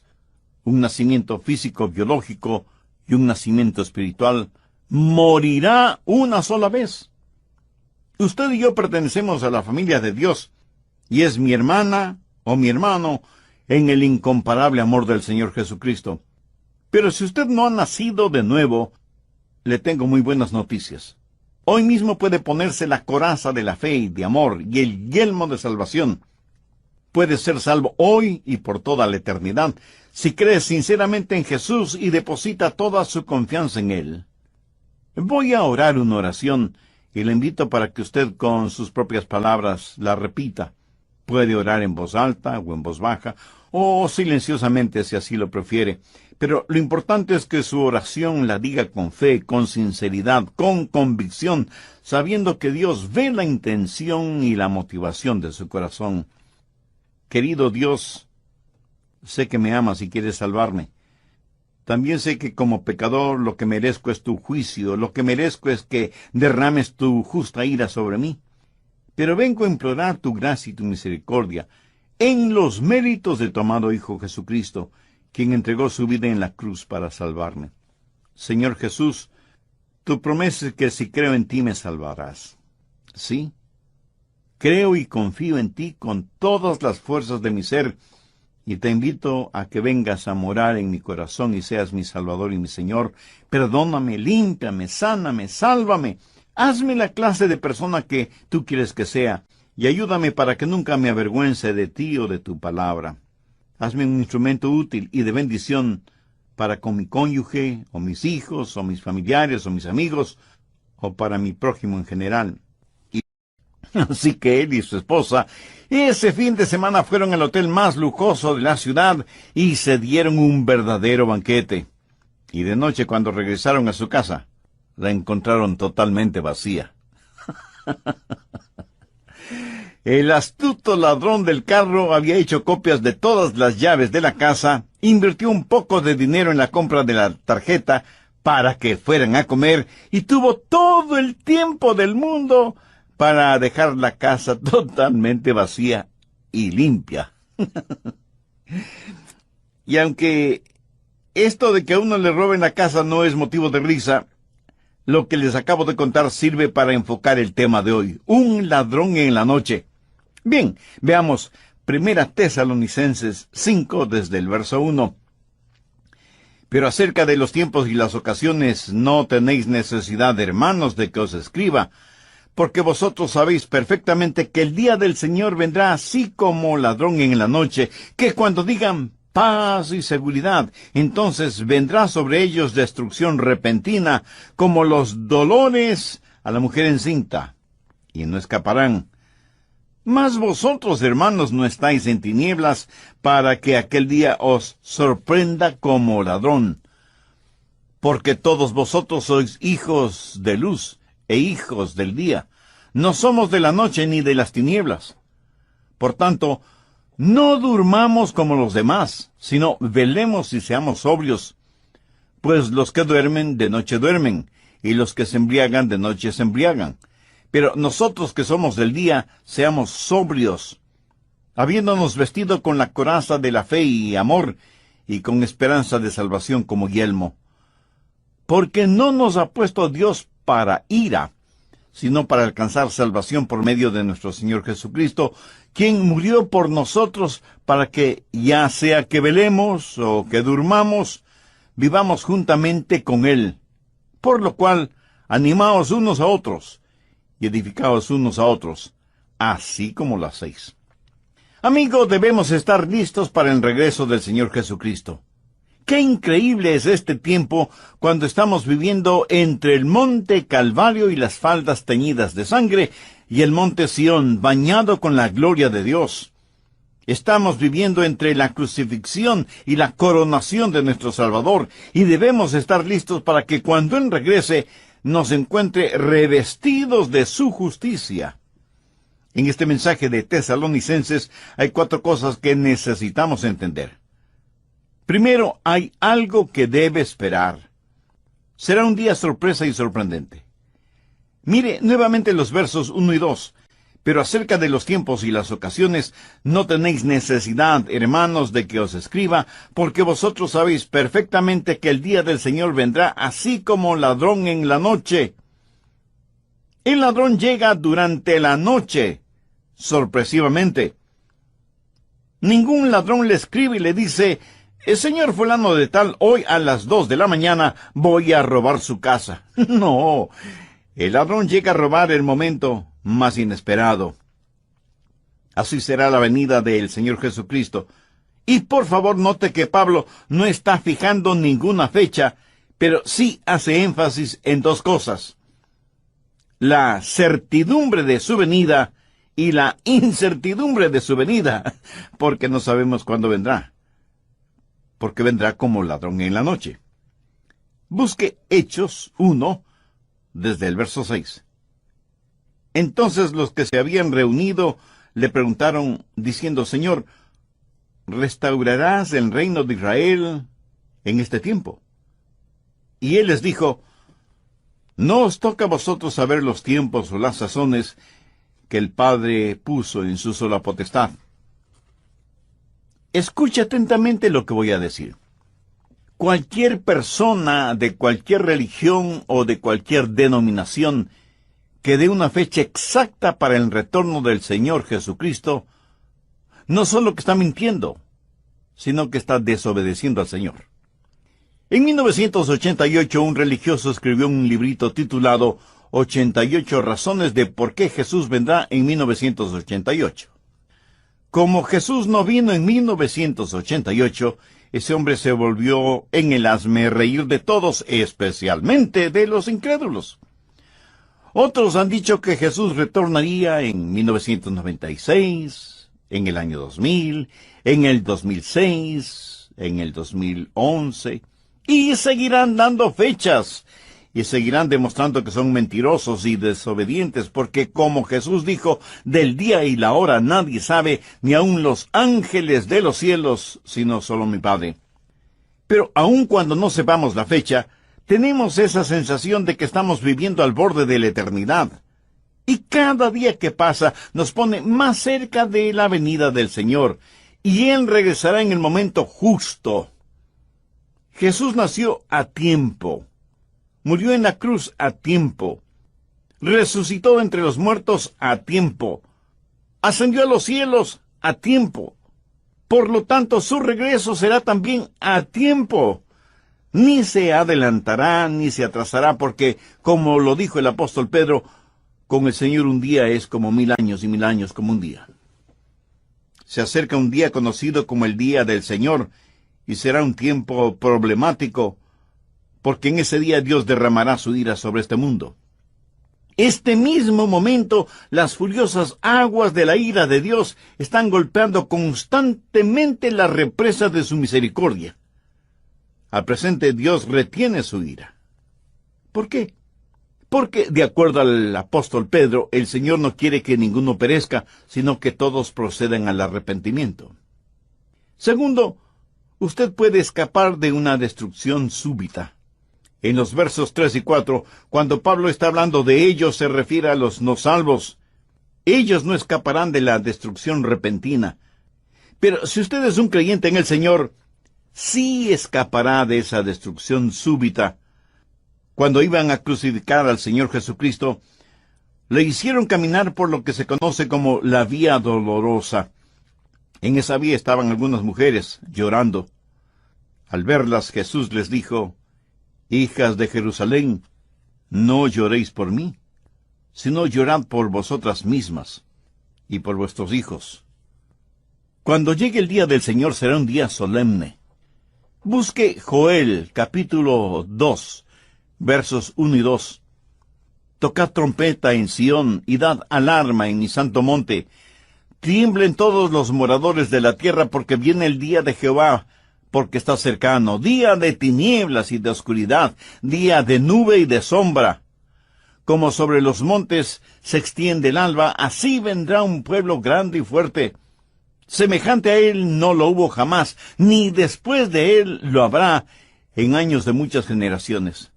un nacimiento físico, biológico y un nacimiento espiritual, morirá una sola vez. Usted y yo pertenecemos a la familia de Dios, y es mi hermana o mi hermano en el incomparable amor del Señor Jesucristo. Pero si usted no ha nacido de nuevo, le tengo muy buenas noticias. Hoy mismo puede ponerse la coraza de la fe y de amor y el yelmo de salvación. Puede ser salvo hoy y por toda la eternidad, si cree sinceramente en Jesús y deposita toda su confianza en Él. Voy a orar una oración y le invito para que usted con sus propias palabras la repita. Puede orar en voz alta o en voz baja, o silenciosamente si así lo prefiere. Pero lo importante es que su oración la diga con fe, con sinceridad, con convicción, sabiendo que Dios ve la intención y la motivación de su corazón. Querido Dios, sé que me amas y quieres salvarme. También sé que como pecador lo que merezco es tu juicio, lo que merezco es que derrames tu justa ira sobre mí. Pero vengo a implorar tu gracia y tu misericordia en los méritos de tu amado Hijo Jesucristo, quien entregó su vida en la cruz para salvarme. Señor Jesús, tu promesa es que si creo en ti me salvarás. Sí, creo y confío en ti con todas las fuerzas de mi ser, y te invito a que vengas a morar en mi corazón y seas mi Salvador y mi Señor. Perdóname, límpiame, sáname, sálvame. Hazme la clase de persona que tú quieres que sea, y ayúdame para que nunca me avergüence de ti o de tu palabra. Hazme un instrumento útil y de bendición para con mi cónyuge, o mis hijos, o mis familiares, o mis amigos, o para mi prójimo en general. Y así que él y su esposa, ese fin de semana fueron al hotel más lujoso de la ciudad y se dieron un verdadero banquete. Y de noche, cuando regresaron a su casa, la encontraron totalmente vacía. El astuto ladrón del carro había hecho copias de todas las llaves de la casa, invirtió un poco de dinero en la compra de la tarjeta para que fueran a comer y tuvo todo el tiempo del mundo para dejar la casa totalmente vacía y limpia. Y aunque esto de que a uno le roben la casa no es motivo de risa, lo que les acabo de contar sirve para enfocar el tema de hoy, un ladrón en la noche. Bien, veamos 1 Tesalonicenses 5 desde el verso 1. Pero acerca de los tiempos y las ocasiones no tenéis necesidad, hermanos, de que os escriba, porque vosotros sabéis perfectamente que el día del Señor vendrá así como ladrón en la noche, que cuando digan paz y seguridad, entonces vendrá sobre ellos destrucción repentina, como los dolores a la mujer encinta, y no escaparán. Mas vosotros, hermanos, no estáis en tinieblas, para que aquel día os sorprenda como ladrón. Porque todos vosotros sois hijos de luz e hijos del día. No somos de la noche ni de las tinieblas. Por tanto, no durmamos como los demás, sino velemos y seamos sobrios. Pues los que duermen, de noche duermen, y los que se embriagan, de noche se embriagan. Pero nosotros que somos del día, seamos sobrios, habiéndonos vestido con la coraza de la fe y amor, y con esperanza de salvación como yelmo. Porque no nos ha puesto Dios para ira, sino para alcanzar salvación por medio de nuestro Señor Jesucristo, quien murió por nosotros para que, ya sea que velemos o que durmamos, vivamos juntamente con Él. Por lo cual, animaos unos a otros, y edificaos unos a otros, así como lo hacéis. Amigos, debemos estar listos para el regreso del Señor Jesucristo. ¡Qué increíble es este tiempo cuando estamos viviendo entre el monte Calvario y las faldas teñidas de sangre y el monte Sión bañado con la gloria de Dios! Estamos viviendo entre la crucifixión y la coronación de nuestro Salvador, y debemos estar listos para que cuando Él regrese nos encuentre revestidos de su justicia. En este mensaje de Tesalonicenses hay 4 cosas que necesitamos entender. Primero, hay algo que debe esperar. Será un día sorpresa y sorprendente. Mire nuevamente los versos 1 y 2. Pero acerca de los tiempos y las ocasiones, no tenéis necesidad, hermanos, de que os escriba, porque vosotros sabéis perfectamente que el día del Señor vendrá así como ladrón en la noche. El ladrón llega durante la noche, sorpresivamente. Ningún ladrón le escribe y le dice, el señor fulano de tal, hoy a las 2 de la mañana voy a robar su casa. No, el ladrón llega a robar el momento más inesperado. Así será la venida del Señor Jesucristo. Y por favor note que Pablo no está fijando ninguna fecha, pero sí hace énfasis en 2 cosas: la certidumbre de su venida y la incertidumbre de su venida, porque no sabemos cuándo vendrá, porque vendrá como ladrón en la noche. Busque Hechos 1, desde el verso 6. Entonces los que se habían reunido le preguntaron, diciendo, Señor, ¿restaurarás el reino de Israel en este tiempo? Y él les dijo, no os toca a vosotros saber los tiempos o las sazones que el Padre puso en su sola potestad. Escucha atentamente lo que voy a decir. Cualquier persona de cualquier religión o de cualquier denominación que dé una fecha exacta para el retorno del Señor Jesucristo, no solo que está mintiendo, sino que está desobedeciendo al Señor. En 1988, un religioso escribió un librito titulado 88 razones de por qué Jesús vendrá en 1988. Como Jesús no vino en 1988, ese hombre se volvió en el hazmerreír de todos, especialmente de los incrédulos. Otros han dicho que Jesús retornaría en 1996, en el año 2000, en el 2006, en el 2011, y seguirán dando fechas, y seguirán demostrando que son mentirosos y desobedientes, porque como Jesús dijo, del día y la hora nadie sabe, ni aun los ángeles de los cielos, sino solo mi Padre. Pero aun cuando no sepamos la fecha, tenemos esa sensación de que estamos viviendo al borde de la eternidad. Y cada día que pasa nos pone más cerca de la venida del Señor, y Él regresará en el momento justo. Jesús nació a tiempo, murió en la cruz a tiempo, resucitó entre los muertos a tiempo, ascendió a los cielos a tiempo. Por lo tanto, su regreso será también a tiempo. Ni se adelantará, ni se atrasará, porque, como lo dijo el apóstol Pedro, con el Señor un día es como 1000 años y 1000 años como un día. Se acerca un día conocido como el día del Señor, y será un tiempo problemático, porque en ese día Dios derramará su ira sobre este mundo. Este mismo momento, las furiosas aguas de la ira de Dios están golpeando constantemente la represa de su misericordia. Al presente Dios retiene su ira. ¿Por qué? Porque, de acuerdo al apóstol Pedro, el Señor no quiere que ninguno perezca, sino que todos procedan al arrepentimiento. Segundo, usted puede escapar de una destrucción súbita. En los versos 3 y 4, cuando Pablo está hablando de ellos, se refiere a los no salvos. Ellos no escaparán de la destrucción repentina. Pero si usted es un creyente en el Señor, sí escapará de esa destrucción súbita. Cuando iban a crucificar al Señor Jesucristo, le hicieron caminar por lo que se conoce como la vía dolorosa. En esa vía estaban algunas mujeres llorando. Al verlas, Jesús les dijo, hijas de Jerusalén, no lloréis por mí, sino llorad por vosotras mismas y por vuestros hijos. Cuando llegue el día del Señor será un día solemne. Busque Joel, capítulo 2, versos 1 y 2. Tocad trompeta en Sión y dad alarma en mi santo monte. Tiemblen todos los moradores de la tierra, porque viene el día de Jehová, porque está cercano, día de tinieblas y de oscuridad, día de nube y de sombra. Como sobre los montes se extiende el alba, así vendrá un pueblo grande y fuerte. Semejante a él no lo hubo jamás, ni después de él lo habrá en años de muchas generaciones.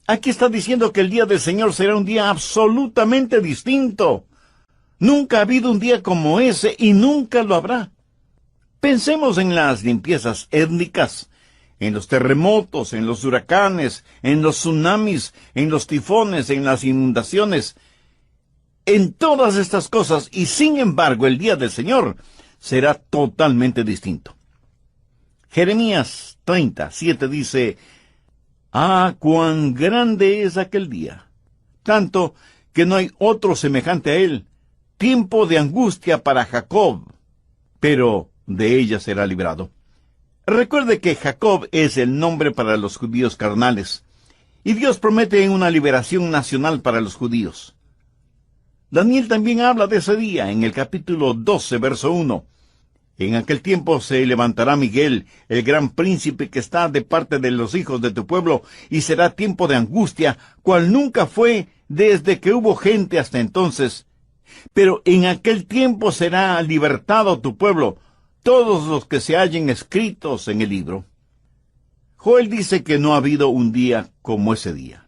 Aquí está diciendo que el día del Señor será un día absolutamente distinto. Nunca ha habido un día como ese y nunca lo habrá. Pensemos en las limpiezas étnicas, en los terremotos, en los huracanes, en los tsunamis, en los tifones, en las inundaciones, en todas estas cosas, y sin embargo el día del Señor será totalmente distinto. Jeremías 30:7 dice: «Ah, cuán grande es aquel día, tanto que no hay otro semejante a él, tiempo de angustia para Jacob, pero de ella será librado». Recuerde que Jacob es el nombre para los judíos carnales, y Dios promete una liberación nacional para los judíos. Daniel también habla de ese día en el capítulo 12, verso 1. «En aquel tiempo se levantará Miguel, el gran príncipe que está de parte de los hijos de tu pueblo, y será tiempo de angustia, cual nunca fue desde que hubo gente hasta entonces. Pero en aquel tiempo será libertado tu pueblo, todos los que se hallen escritos en el libro». Joel dice que no ha habido un día como ese día.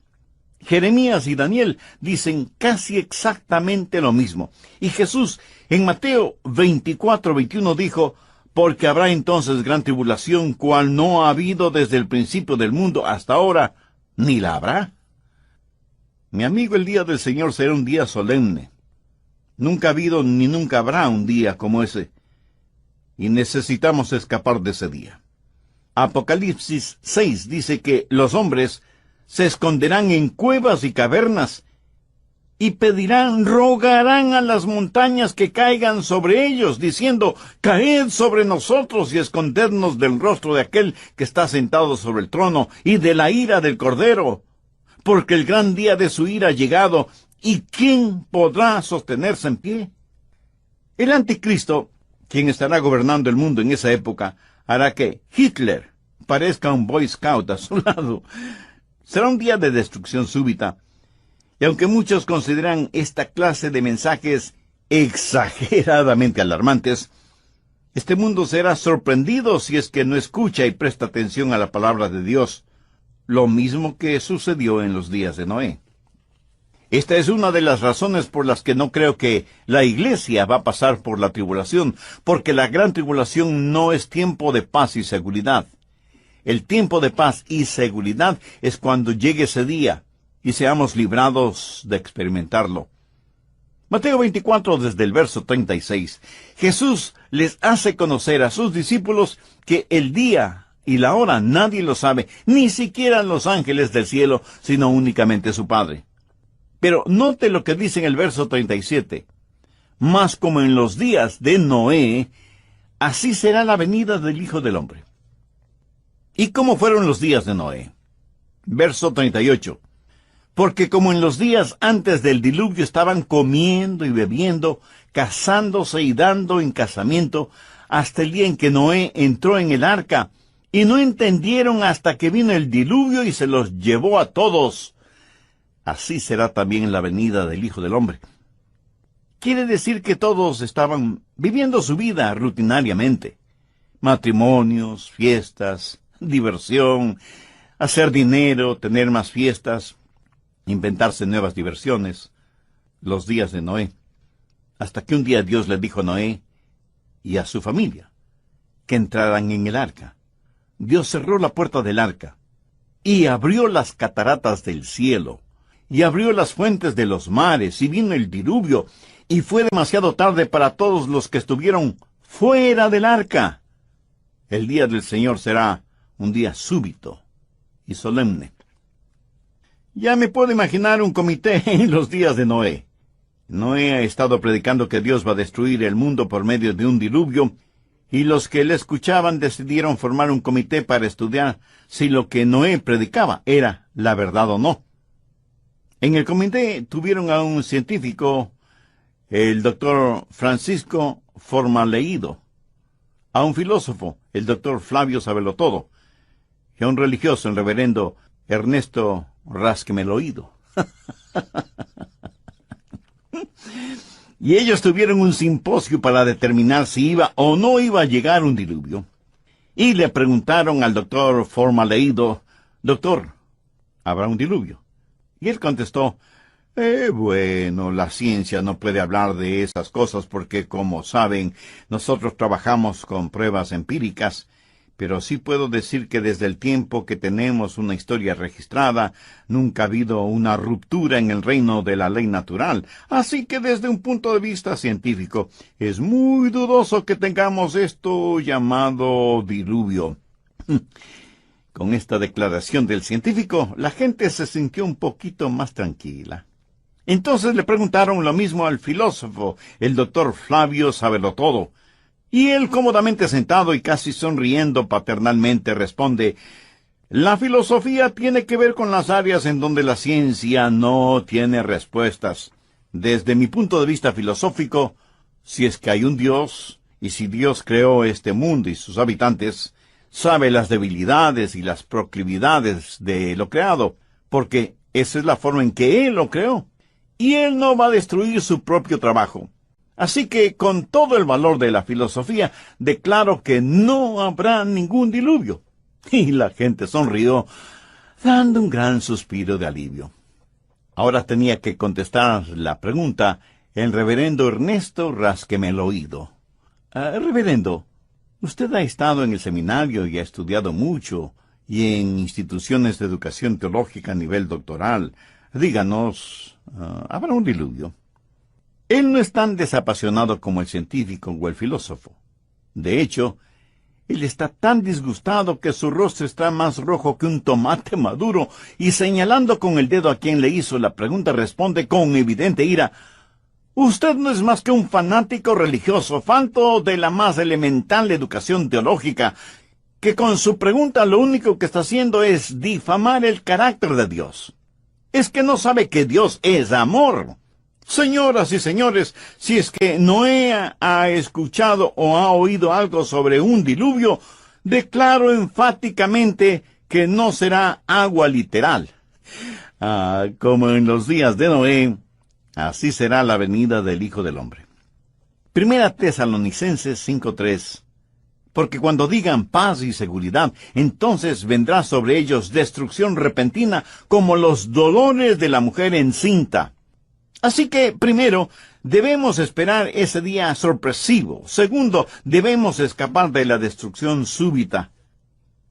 Jeremías y Daniel dicen casi exactamente lo mismo. Y Jesús, en Mateo 24:21 dijo: «Porque habrá entonces gran tribulación, cual no ha habido desde el principio del mundo hasta ahora, ni la habrá». Mi amigo, el día del Señor será un día solemne. Nunca ha habido ni nunca habrá un día como ese. Y necesitamos escapar de ese día. Apocalipsis 6 dice que los hombres se esconderán en cuevas y cavernas, y pedirán, rogarán a las montañas que caigan sobre ellos, diciendo: «Caed sobre nosotros y escondednos del rostro de aquel que está sentado sobre el trono, y de la ira del Cordero, porque el gran día de su ira ha llegado, ¿y quién podrá sostenerse en pie?». El anticristo, quien estará gobernando el mundo en esa época, hará que Hitler parezca un Boy Scout a su lado. Será un día de destrucción súbita. Y aunque muchos consideran esta clase de mensajes exageradamente alarmantes, este mundo será sorprendido si es que no escucha y presta atención a la palabra de Dios, lo mismo que sucedió en los días de Noé. Esta es una de las razones por las que no creo que la iglesia va a pasar por la tribulación, porque la gran tribulación no es tiempo de paz y seguridad. El tiempo de paz y seguridad es cuando llegue ese día y seamos librados de experimentarlo. Mateo 24, desde el verso 36. Jesús les hace conocer a sus discípulos que el día y la hora nadie lo sabe, ni siquiera los ángeles del cielo, sino únicamente su Padre. Pero note lo que dice en el verso 37. «Mas como en los días de Noé, así será la venida del Hijo del Hombre». ¿Y cómo fueron los días de Noé? Verso 38. «Porque como en los días antes del diluvio estaban comiendo y bebiendo, casándose y dando en casamiento, hasta el día en que Noé entró en el arca, y no entendieron hasta que vino el diluvio y se los llevó a todos, así será también la venida del Hijo del Hombre». Quiere decir que todos estaban viviendo su vida rutinariamente. Matrimonios, fiestas, diversión, hacer dinero, tener más fiestas, inventarse nuevas diversiones. Los días de Noé. Hasta que un día Dios le dijo a Noé y a su familia que entraran en el arca. Dios cerró la puerta del arca y abrió las cataratas del cielo y abrió las fuentes de los mares y vino el diluvio y fue demasiado tarde para todos los que estuvieron fuera del arca. El día del Señor será un día súbito y solemne. Ya me puedo imaginar un comité en los días de Noé. Noé ha estado predicando que Dios va a destruir el mundo por medio de un diluvio, y los que le escuchaban decidieron formar un comité para estudiar si lo que Noé predicaba era la verdad o no. En el comité tuvieron a un científico, el doctor Francisco Formaleído, a un filósofo, el doctor Flavio Sabelotodo, y a un religioso, el reverendo Ernesto Rasquemeloído. Y ellos tuvieron un simposio para determinar si iba o no iba a llegar un diluvio. Y le preguntaron al doctor Formaleído: doctor, ¿habrá un diluvio? Y él contestó: bueno, la ciencia no puede hablar de esas cosas porque, como saben, nosotros trabajamos con pruebas empíricas, pero sí puedo decir que desde el tiempo que tenemos una historia registrada, nunca ha habido una ruptura en el reino de la ley natural. Así que desde un punto de vista científico, es muy dudoso que tengamos esto llamado diluvio. Con esta declaración del científico, la gente se sintió un poquito más tranquila. Entonces le preguntaron lo mismo al filósofo, el doctor Flavio Sabelotodo, y él, cómodamente sentado y casi sonriendo paternalmente, responde: la filosofía tiene que ver con las áreas en donde la ciencia no tiene respuestas. Desde mi punto de vista filosófico, si es que hay un Dios, y si Dios creó este mundo y sus habitantes, sabe las debilidades y las proclividades de lo creado, porque esa es la forma en que Él lo creó, y Él no va a destruir su propio trabajo. Así que, con todo el valor de la filosofía, declaro que no habrá ningún diluvio. Y la gente sonrió, dando un gran suspiro de alivio. Ahora tenía que contestar la pregunta el reverendo Ernesto Rasquemeloído. Reverendo, usted ha estado en el seminario y ha estudiado mucho, y en instituciones de educación teológica a nivel doctoral. Díganos, ¿habrá un diluvio? Él no es tan desapasionado como el científico o el filósofo. De hecho, él está tan disgustado que su rostro está más rojo que un tomate maduro, y señalando con el dedo a quien le hizo la pregunta, responde con evidente ira: usted no es más que un fanático religioso, falto de la más elemental educación teológica, que con su pregunta lo único que está haciendo es difamar el carácter de Dios. Es que no sabe que Dios es amor. Señoras y señores, si es que Noé ha escuchado o ha oído algo sobre un diluvio, declaro enfáticamente que no será agua literal. Como en los días de Noé, así será la venida del Hijo del Hombre. Primera Tesalonicenses 5:3. Porque cuando digan paz y seguridad, entonces vendrá sobre ellos destrucción repentina como los dolores de la mujer encinta. Así que, primero, debemos esperar ese día sorpresivo. Segundo, debemos escapar de la destrucción súbita.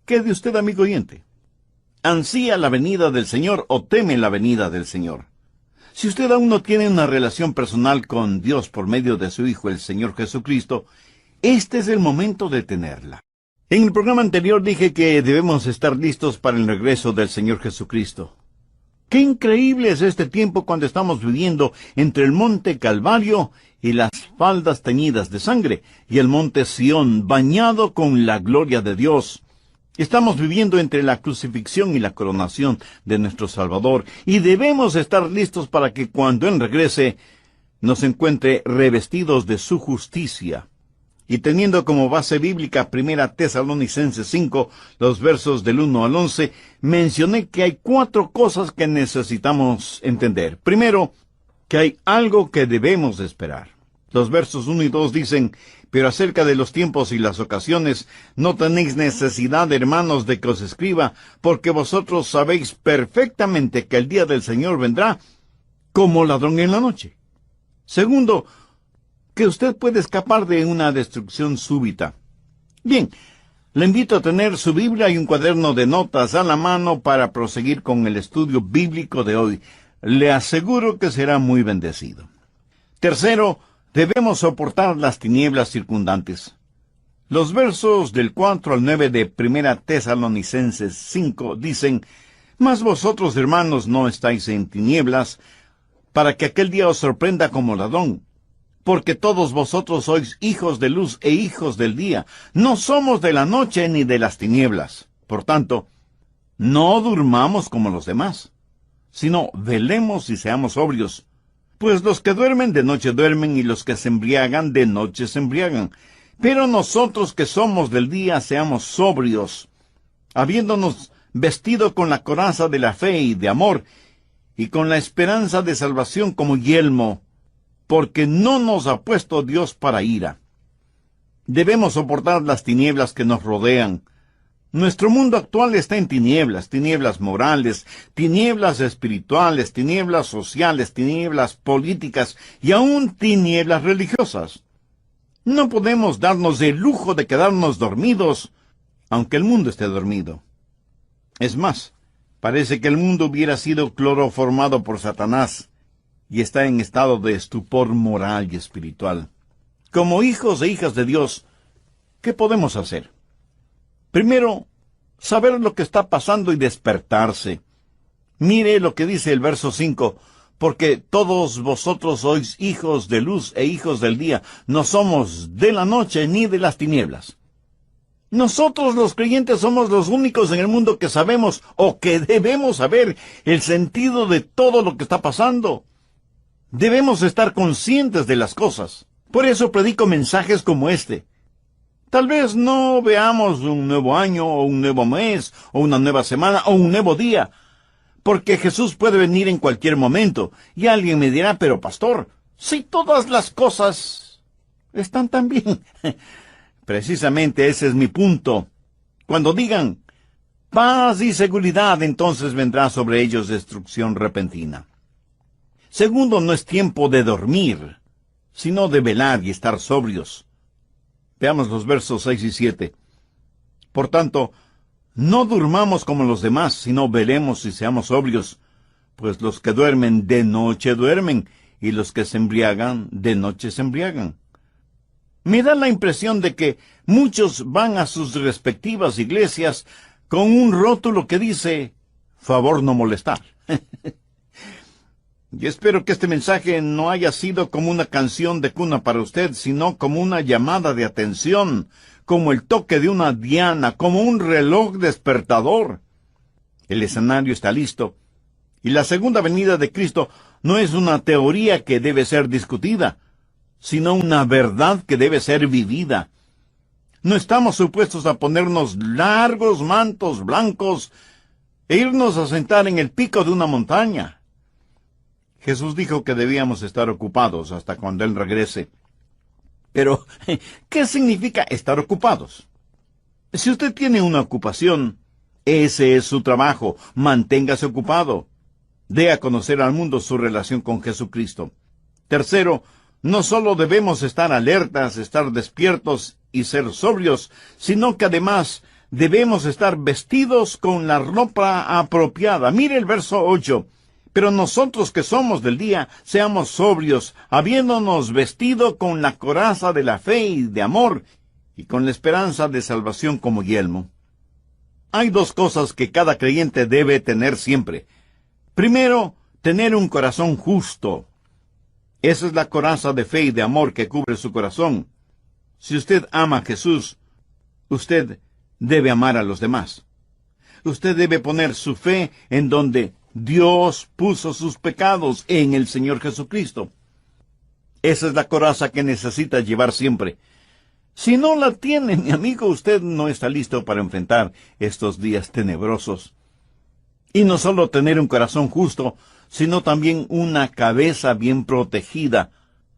¿Qué de usted, amigo oyente? ¿Ansía la venida del Señor o teme la venida del Señor? Si usted aún no tiene una relación personal con Dios por medio de su Hijo, el Señor Jesucristo, este es el momento de tenerla. En el programa anterior dije que debemos estar listos para el regreso del Señor Jesucristo. ¡Qué increíble es este tiempo cuando estamos viviendo entre el monte Calvario y las faldas teñidas de sangre, y el monte Sión bañado con la gloria de Dios! Estamos viviendo entre la crucifixión y la coronación de nuestro Salvador, y debemos estar listos para que cuando Él regrese, nos encuentre revestidos de su justicia. Y teniendo como base bíblica Primera Tesalonicenses 5, los versos del 1 al 11, mencioné que hay 4 cosas que necesitamos entender. Primero, que hay algo que debemos esperar. Los versos 1 y 2 dicen: pero acerca de los tiempos y las ocasiones, no tenéis necesidad, hermanos, de que os escriba, porque vosotros sabéis perfectamente que el día del Señor vendrá como ladrón en la noche. Segundo, que usted puede escapar de una destrucción súbita. Bien, le invito a tener su Biblia y un cuaderno de notas a la mano para proseguir con el estudio bíblico de hoy. Le aseguro que será muy bendecido. Tercero, debemos soportar las tinieblas circundantes. Los versos del 4 al 9 de Primera Tesalonicenses 5 dicen: mas vosotros, hermanos, no estáis en tinieblas, para que aquel día os sorprenda como ladrón. Porque todos vosotros sois hijos de luz e hijos del día. No somos de la noche ni de las tinieblas. Por tanto, no durmamos como los demás, sino velemos y seamos sobrios. Pues los que duermen de noche duermen, y los que se embriagan de noche se embriagan. Pero nosotros que somos del día, seamos sobrios, habiéndonos vestido con la coraza de la fe y de amor, y con la esperanza de salvación como yelmo, porque no nos ha puesto Dios para ira. Debemos soportar las tinieblas que nos rodean. Nuestro mundo actual está en tinieblas, tinieblas morales, tinieblas espirituales, tinieblas sociales, tinieblas políticas y aún tinieblas religiosas. No podemos darnos el lujo de quedarnos dormidos, aunque el mundo esté dormido. Es más, parece que el mundo hubiera sido cloroformado por Satanás y está en estado de estupor moral y espiritual. Como hijos e hijas de Dios, ¿qué podemos hacer? Primero, saber lo que está pasando y despertarse. Mire lo que dice el verso 5, porque todos vosotros sois hijos de luz e hijos del día, no somos de la noche ni de las tinieblas. Nosotros los creyentes somos los únicos en el mundo que sabemos o que debemos saber el sentido de todo lo que está pasando. Debemos estar conscientes de las cosas. Por eso predico mensajes como este. Tal vez no veamos un nuevo año, o un nuevo mes, o una nueva semana, o un nuevo día, porque Jesús puede venir en cualquier momento, y alguien me dirá, pero pastor, si todas las cosas están tan bien. Precisamente ese es mi punto. Cuando digan paz y seguridad, entonces vendrá sobre ellos destrucción repentina. Segundo, no es tiempo de dormir, sino de velar y estar sobrios. Veamos los versos 6 y 7. Por tanto, no durmamos como los demás, sino velemos y seamos sobrios, pues los que duermen de noche duermen, y los que se embriagan de noche se embriagan. Me da la impresión de que muchos van a sus respectivas iglesias con un rótulo que dice, favor no molestar. Y espero que este mensaje no haya sido como una canción de cuna para usted, sino como una llamada de atención, como el toque de una diana, como un reloj despertador. El escenario está listo, y la segunda venida de Cristo no es una teoría que debe ser discutida, sino una verdad que debe ser vivida. No estamos supuestos a ponernos largos mantos blancos e irnos a sentar en el pico de una montaña. Jesús dijo que debíamos estar ocupados hasta cuando Él regrese. Pero, ¿qué significa estar ocupados? Si usted tiene una ocupación, ese es su trabajo. Manténgase ocupado. Dé a conocer al mundo su relación con Jesucristo. Tercero, no solo debemos estar alertas, estar despiertos y ser sobrios, sino que además debemos estar vestidos con la ropa apropiada. Mire el verso 8. Pero nosotros que somos del día, seamos sobrios, habiéndonos vestido con la coraza de la fe y de amor, y con la esperanza de salvación como yelmo. Hay dos cosas que cada creyente debe tener siempre. Primero, tener un corazón justo. Esa es la coraza de fe y de amor que cubre su corazón. Si usted ama a Jesús, usted debe amar a los demás. Usted debe poner su fe en donde Dios puso sus pecados, en el Señor Jesucristo. Esa es la coraza que necesita llevar siempre. Si no la tiene, mi amigo, usted no está listo para enfrentar estos días tenebrosos. Y no solo tener un corazón justo, sino también una cabeza bien protegida,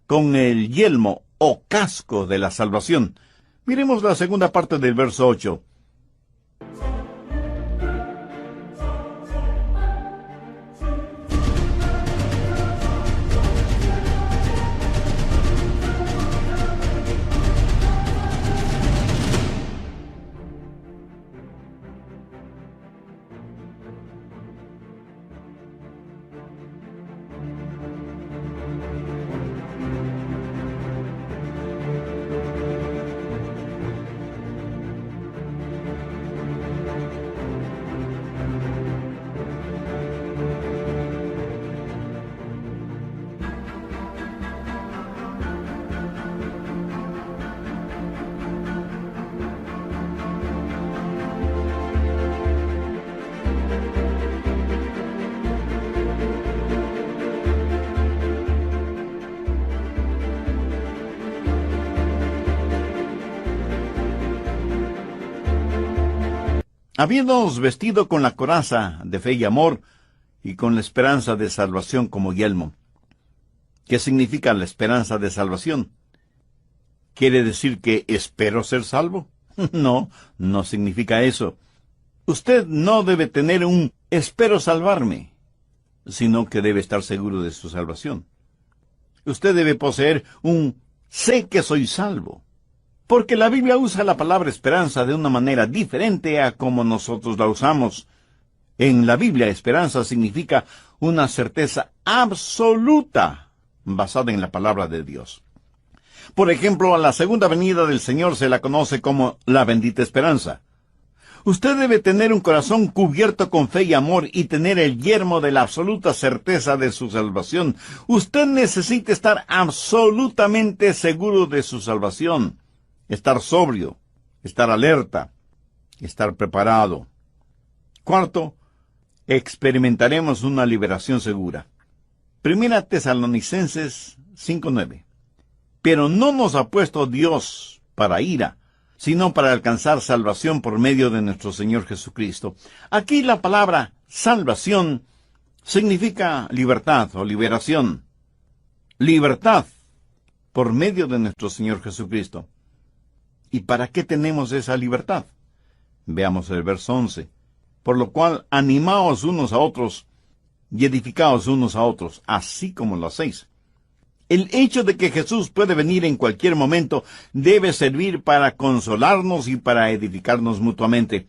con el yelmo o casco de la salvación. Miremos la segunda parte del verso 8. habiéndonos vestido con la coraza de fe y amor, y con la esperanza de salvación como yelmo. ¿Qué significa la esperanza de salvación? ¿Quiere decir que espero ser salvo? No, no significa eso. Usted no debe tener un espero salvarme, sino que debe estar seguro de su salvación. Usted debe poseer un sé que soy salvo, porque la Biblia usa la palabra esperanza de una manera diferente a como nosotros la usamos. En la Biblia, esperanza significa una certeza absoluta basada en la palabra de Dios. Por ejemplo, a la segunda venida del Señor se la conoce como la bendita esperanza. Usted debe tener un corazón cubierto con fe y amor y tener el yermo de la absoluta certeza de su salvación. Usted necesita estar absolutamente seguro de su salvación, estar sobrio, estar alerta, estar preparado. Cuarto, experimentaremos una liberación segura. Primera Tesalonicenses 5:9. Pero no nos ha puesto Dios para ira, sino para alcanzar salvación por medio de nuestro Señor Jesucristo. Aquí la palabra salvación significa libertad o liberación. Libertad por medio de nuestro Señor Jesucristo. ¿Y para qué tenemos esa libertad? Veamos el verso 11. Por lo cual, animaos unos a otros y edificaos unos a otros, así como lo hacéis. El hecho de que Jesús puede venir en cualquier momento debe servir para consolarnos y para edificarnos mutuamente.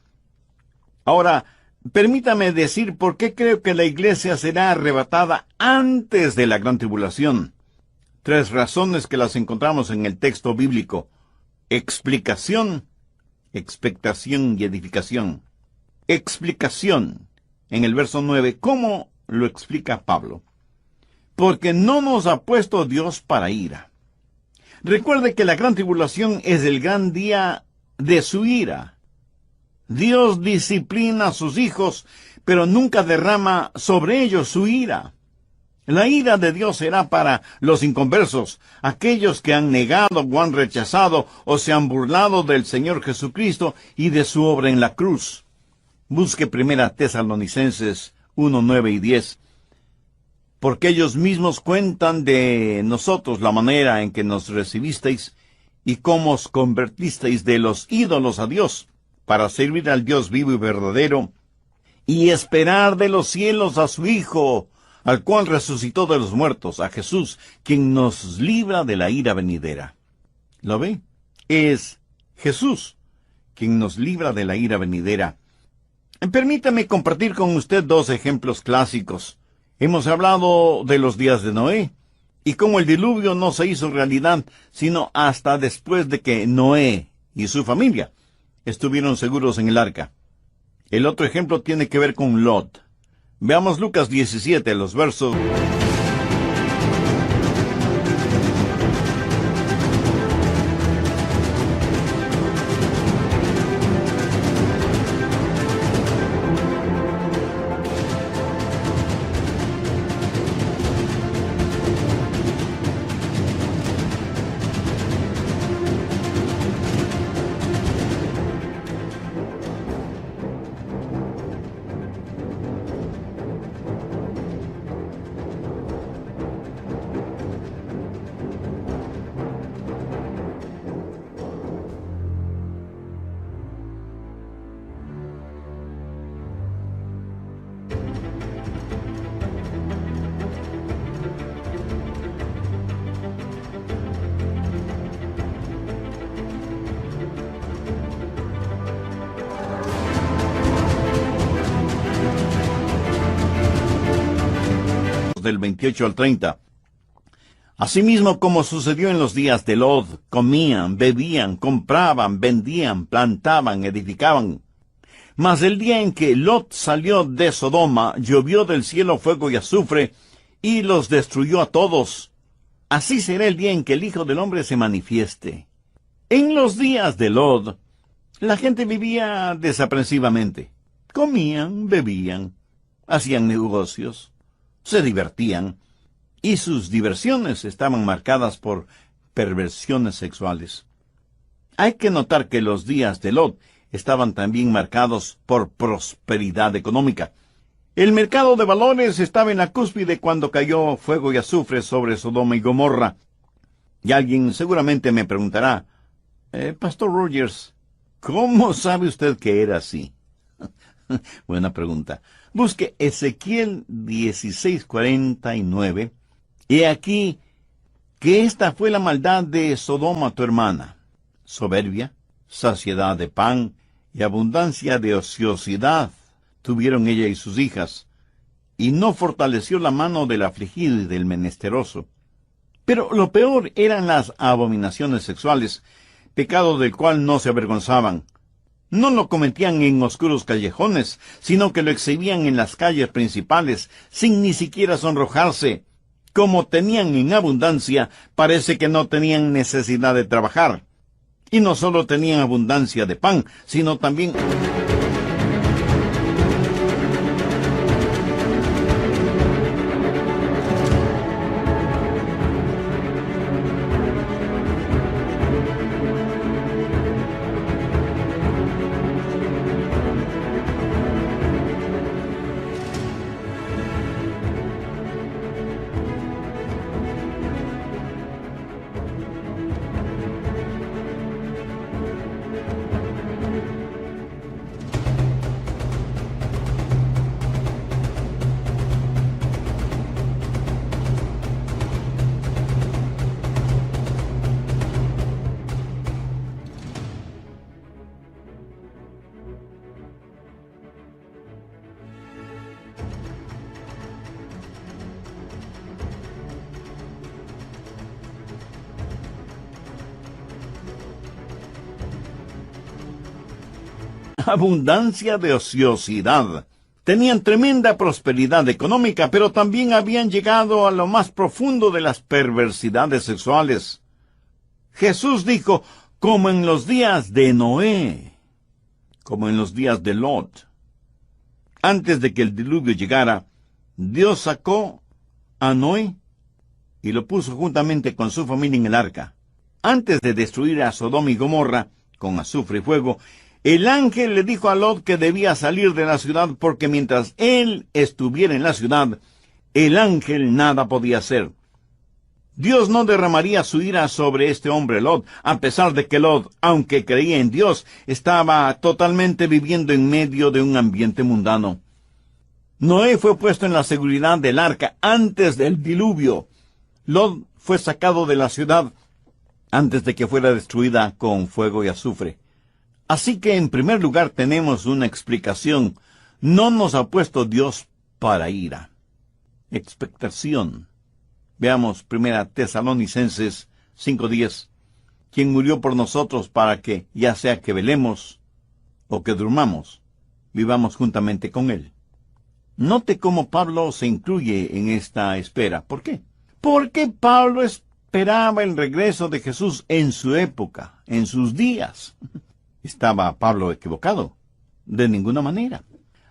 Ahora, permítame decir por qué creo que la iglesia será arrebatada antes de la gran tribulación. 3 razones que las encontramos en el texto bíblico: explicación, expectación y edificación. Explicación. En el verso 9, ¿cómo lo explica Pablo? Porque no nos ha puesto Dios para ira. Recuerde que la gran tribulación es el gran día de su ira. Dios disciplina a sus hijos, pero nunca derrama sobre ellos su ira. La ira de Dios será para los inconversos, aquellos que han negado o han rechazado o se han burlado del Señor Jesucristo y de su obra en la cruz. Busque 1 Tesalonicenses 1, 9 y 10. Porque ellos mismos cuentan de nosotros la manera en que nos recibisteis y cómo os convertisteis de los ídolos a Dios, para servir al Dios vivo y verdadero, y esperar de los cielos a su Hijo, al cual resucitó de los muertos, a Jesús, quien nos libra de la ira venidera. ¿Lo ve? Es Jesús quien nos libra de la ira venidera. Permítame compartir con usted 2 ejemplos clásicos. Hemos hablado de los días de Noé, y cómo el diluvio no se hizo realidad, sino hasta después de que Noé y su familia estuvieron seguros en el arca. El otro ejemplo tiene que ver con Lot. Veamos Lucas 17, los versos... del 28 al 30. Asimismo, como sucedió en los días de Lot, comían, bebían, compraban, vendían, plantaban, edificaban. Mas el día en que Lot salió de Sodoma, llovió del cielo fuego y azufre, y los destruyó a todos. Así será el día en que el Hijo del Hombre se manifieste. En los días de Lot, la gente vivía desaprensivamente. Comían, bebían, hacían negocios, se divertían, y sus diversiones estaban marcadas por perversiones sexuales. Hay que notar que los días de Lot estaban también marcados por prosperidad económica. El mercado de valores estaba en la cúspide cuando cayó fuego y azufre sobre Sodoma y Gomorra. Y alguien seguramente me preguntará, Pastor Rogers, ¿cómo sabe usted que era así? Buena pregunta. Busque Ezequiel 16:49. He aquí que esta fue la maldad de Sodoma tu hermana: soberbia, saciedad de pan y abundancia de ociosidad tuvieron ella y sus hijas, y no fortaleció la mano del afligido y del menesteroso. Pero lo peor eran las abominaciones sexuales, pecado del cual no se avergonzaban. No lo cometían en oscuros callejones, sino que lo exhibían en las calles principales, sin ni siquiera sonrojarse. Como tenían en abundancia, parece que no tenían necesidad de trabajar. Y no solo tenían abundancia de pan, sino también abundancia de ociosidad. Tenían tremenda prosperidad económica, pero también habían llegado a lo más profundo de las perversidades sexuales. Jesús dijo, como en los días de Noé, como en los días de Lot. Antes de que el diluvio llegara, Dios sacó a Noé y lo puso juntamente con su familia en el arca. Antes de destruir a Sodoma y Gomorra con azufre y fuego, el ángel le dijo a Lot que debía salir de la ciudad porque mientras él estuviera en la ciudad, el ángel nada podía hacer. Dios no derramaría su ira sobre este hombre Lot, a pesar de que Lot, aunque creía en Dios, estaba totalmente viviendo en medio de un ambiente mundano. Noé fue puesto en la seguridad del arca antes del diluvio. Lot fue sacado de la ciudad antes de que fuera destruida con fuego y azufre. Así que en primer lugar tenemos una explicación. No nos ha puesto Dios para ira. Expectación. Veamos 1 Tesalonicenses 5:10. Quien murió por nosotros para que, ya sea que velemos o que durmamos, vivamos juntamente con Él. Note cómo Pablo se incluye en esta espera. ¿Por qué? Porque Pablo esperaba el regreso de Jesús en su época, en sus días. ¿Estaba Pablo equivocado? De ninguna manera.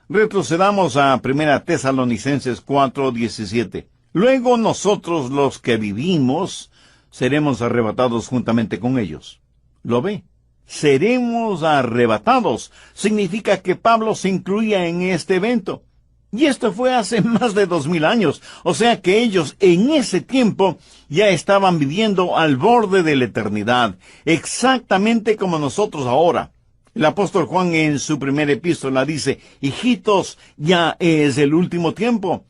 Retrocedamos a 1 Tesalonicenses 4:17. Luego nosotros los que vivimos seremos arrebatados juntamente con ellos. ¿Lo ve? Seremos arrebatados. Significa que Pablo se incluía en este evento. Y esto fue hace más de 2000 años. O sea que ellos en ese tiempo ya estaban viviendo al borde de la eternidad, exactamente como nosotros ahora. El apóstol Juan en su primera epístola dice, hijitos, ya es el último tiempo.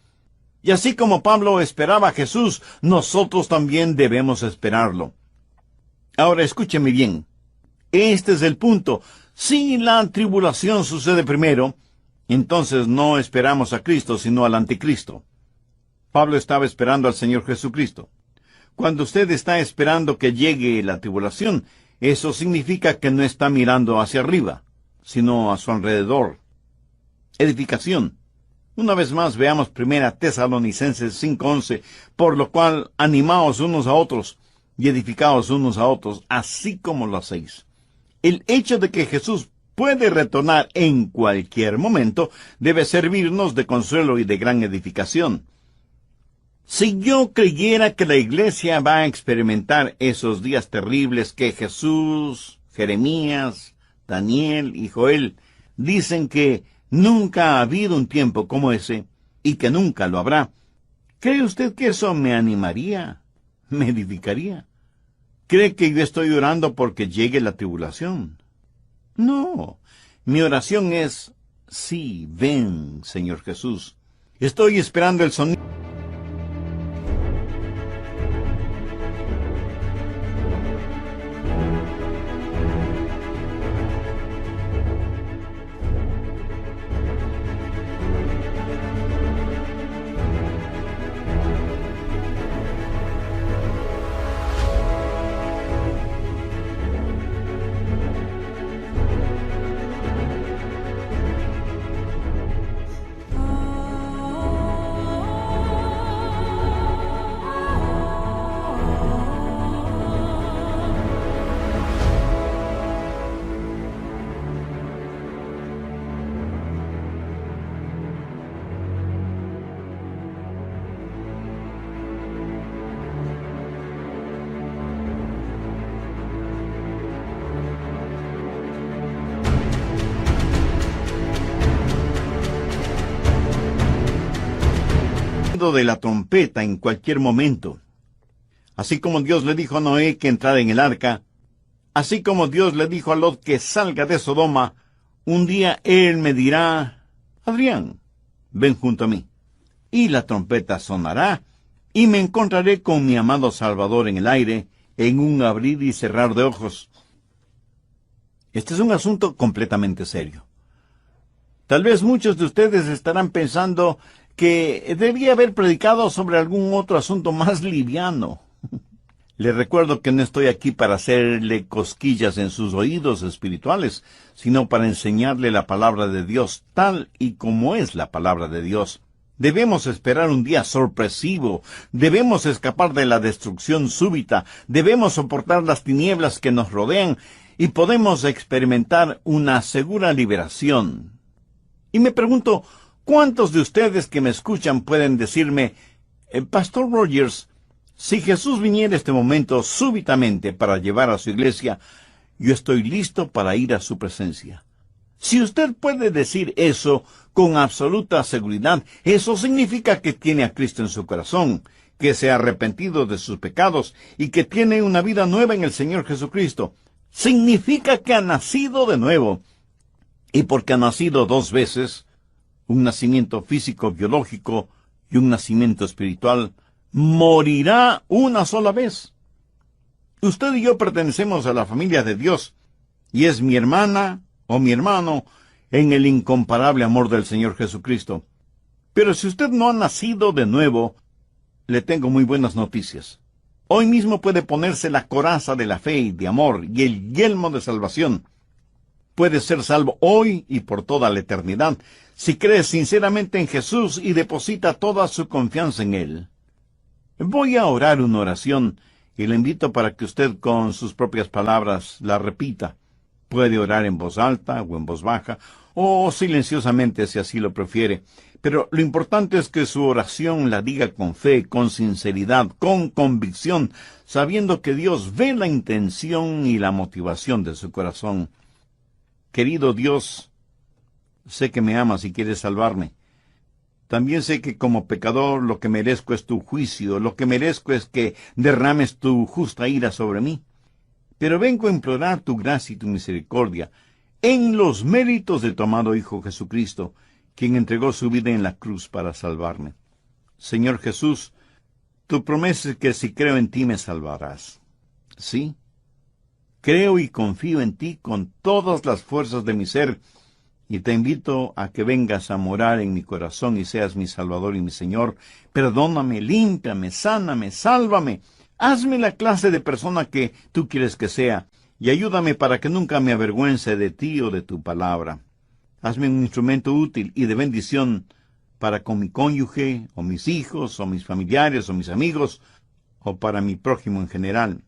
Y así como Pablo esperaba a Jesús, nosotros también debemos esperarlo. Ahora escúcheme bien. Este es el punto. Si la tribulación sucede primero, entonces no esperamos a Cristo, sino al anticristo. Pablo estaba esperando al Señor Jesucristo. Cuando usted está esperando que llegue la tribulación, eso significa que no está mirando hacia arriba, sino a su alrededor. Edificación. Una vez más veamos 1 Tesalonicenses 5:11, por lo cual animaos unos a otros y edificaos unos a otros, así como lo hacéis. El hecho de que Jesús puede retornar en cualquier momento debe servirnos de consuelo y de gran edificación. Si yo creyera que la iglesia va a experimentar esos días terribles que Jesús, Jeremías, Daniel y Joel dicen que nunca ha habido un tiempo como ese y que nunca lo habrá. ¿Cree usted que eso me animaría? ¿Me edificaría? ¿Cree que yo estoy orando porque llegue la tribulación? No, mi oración es: sí, ven, Señor Jesús. Estoy esperando el sonido de la trompeta en cualquier momento. Así como Dios le dijo a Noé que entrara en el arca, así como Dios le dijo a Lot que salga de Sodoma, un día Él me dirá: Adrián, ven junto a mí. Y la trompeta sonará, y me encontraré con mi amado Salvador en el aire, en un abrir y cerrar de ojos. Este es un asunto completamente serio. Tal vez muchos de ustedes estarán pensando que debía haber predicado sobre algún otro asunto más liviano. Les recuerdo que no estoy aquí para hacerle cosquillas en sus oídos espirituales, sino para enseñarle la palabra de Dios tal y como es la palabra de Dios. Debemos esperar un día sorpresivo, debemos escapar de la destrucción súbita, debemos soportar las tinieblas que nos rodean y podemos experimentar una segura liberación. Y me pregunto, ¿cuántos de ustedes que me escuchan pueden decirme: Pastor Rogers, si Jesús viniera este momento súbitamente para llevar a su iglesia, yo estoy listo para ir a su presencia? Si usted puede decir eso con absoluta seguridad, eso significa que tiene a Cristo en su corazón, que se ha arrepentido de sus pecados y que tiene una vida nueva en el Señor Jesucristo. Significa que ha nacido de nuevo. Y porque ha nacido dos veces, un nacimiento físico, biológico y un nacimiento espiritual, morirá una sola vez. Usted y yo pertenecemos a la familia de Dios, y es mi hermana o mi hermano en el incomparable amor del Señor Jesucristo. Pero si usted no ha nacido de nuevo, le tengo muy buenas noticias. Hoy mismo puede ponerse la coraza de la fe y de amor y el yelmo de salvación. Puede ser salvo hoy y por toda la eternidad, si cree sinceramente en Jesús y deposita toda su confianza en Él. Voy a orar una oración y le invito para que usted con sus propias palabras la repita. Puede orar en voz alta o en voz baja, o silenciosamente si así lo prefiere. Pero lo importante es que su oración la diga con fe, con sinceridad, con convicción, sabiendo que Dios ve la intención y la motivación de su corazón. Querido Dios, sé que me amas y quieres salvarme. También sé que como pecador lo que merezco es tu juicio, lo que merezco es que derrames tu justa ira sobre mí. Pero vengo a implorar tu gracia y tu misericordia en los méritos de tu amado Hijo Jesucristo, quien entregó su vida en la cruz para salvarme. Señor Jesús, tu promesa es que si creo en ti me salvarás. ¿Sí? Creo y confío en ti con todas las fuerzas de mi ser, y te invito a que vengas a morar en mi corazón y seas mi Salvador y mi Señor. Perdóname, límpiame, sáname, sálvame. Hazme la clase de persona que tú quieres que sea, y ayúdame para que nunca me avergüence de ti o de tu palabra. Hazme un instrumento útil y de bendición para con mi cónyuge, o mis hijos, o mis familiares, o mis amigos, o para mi prójimo en general.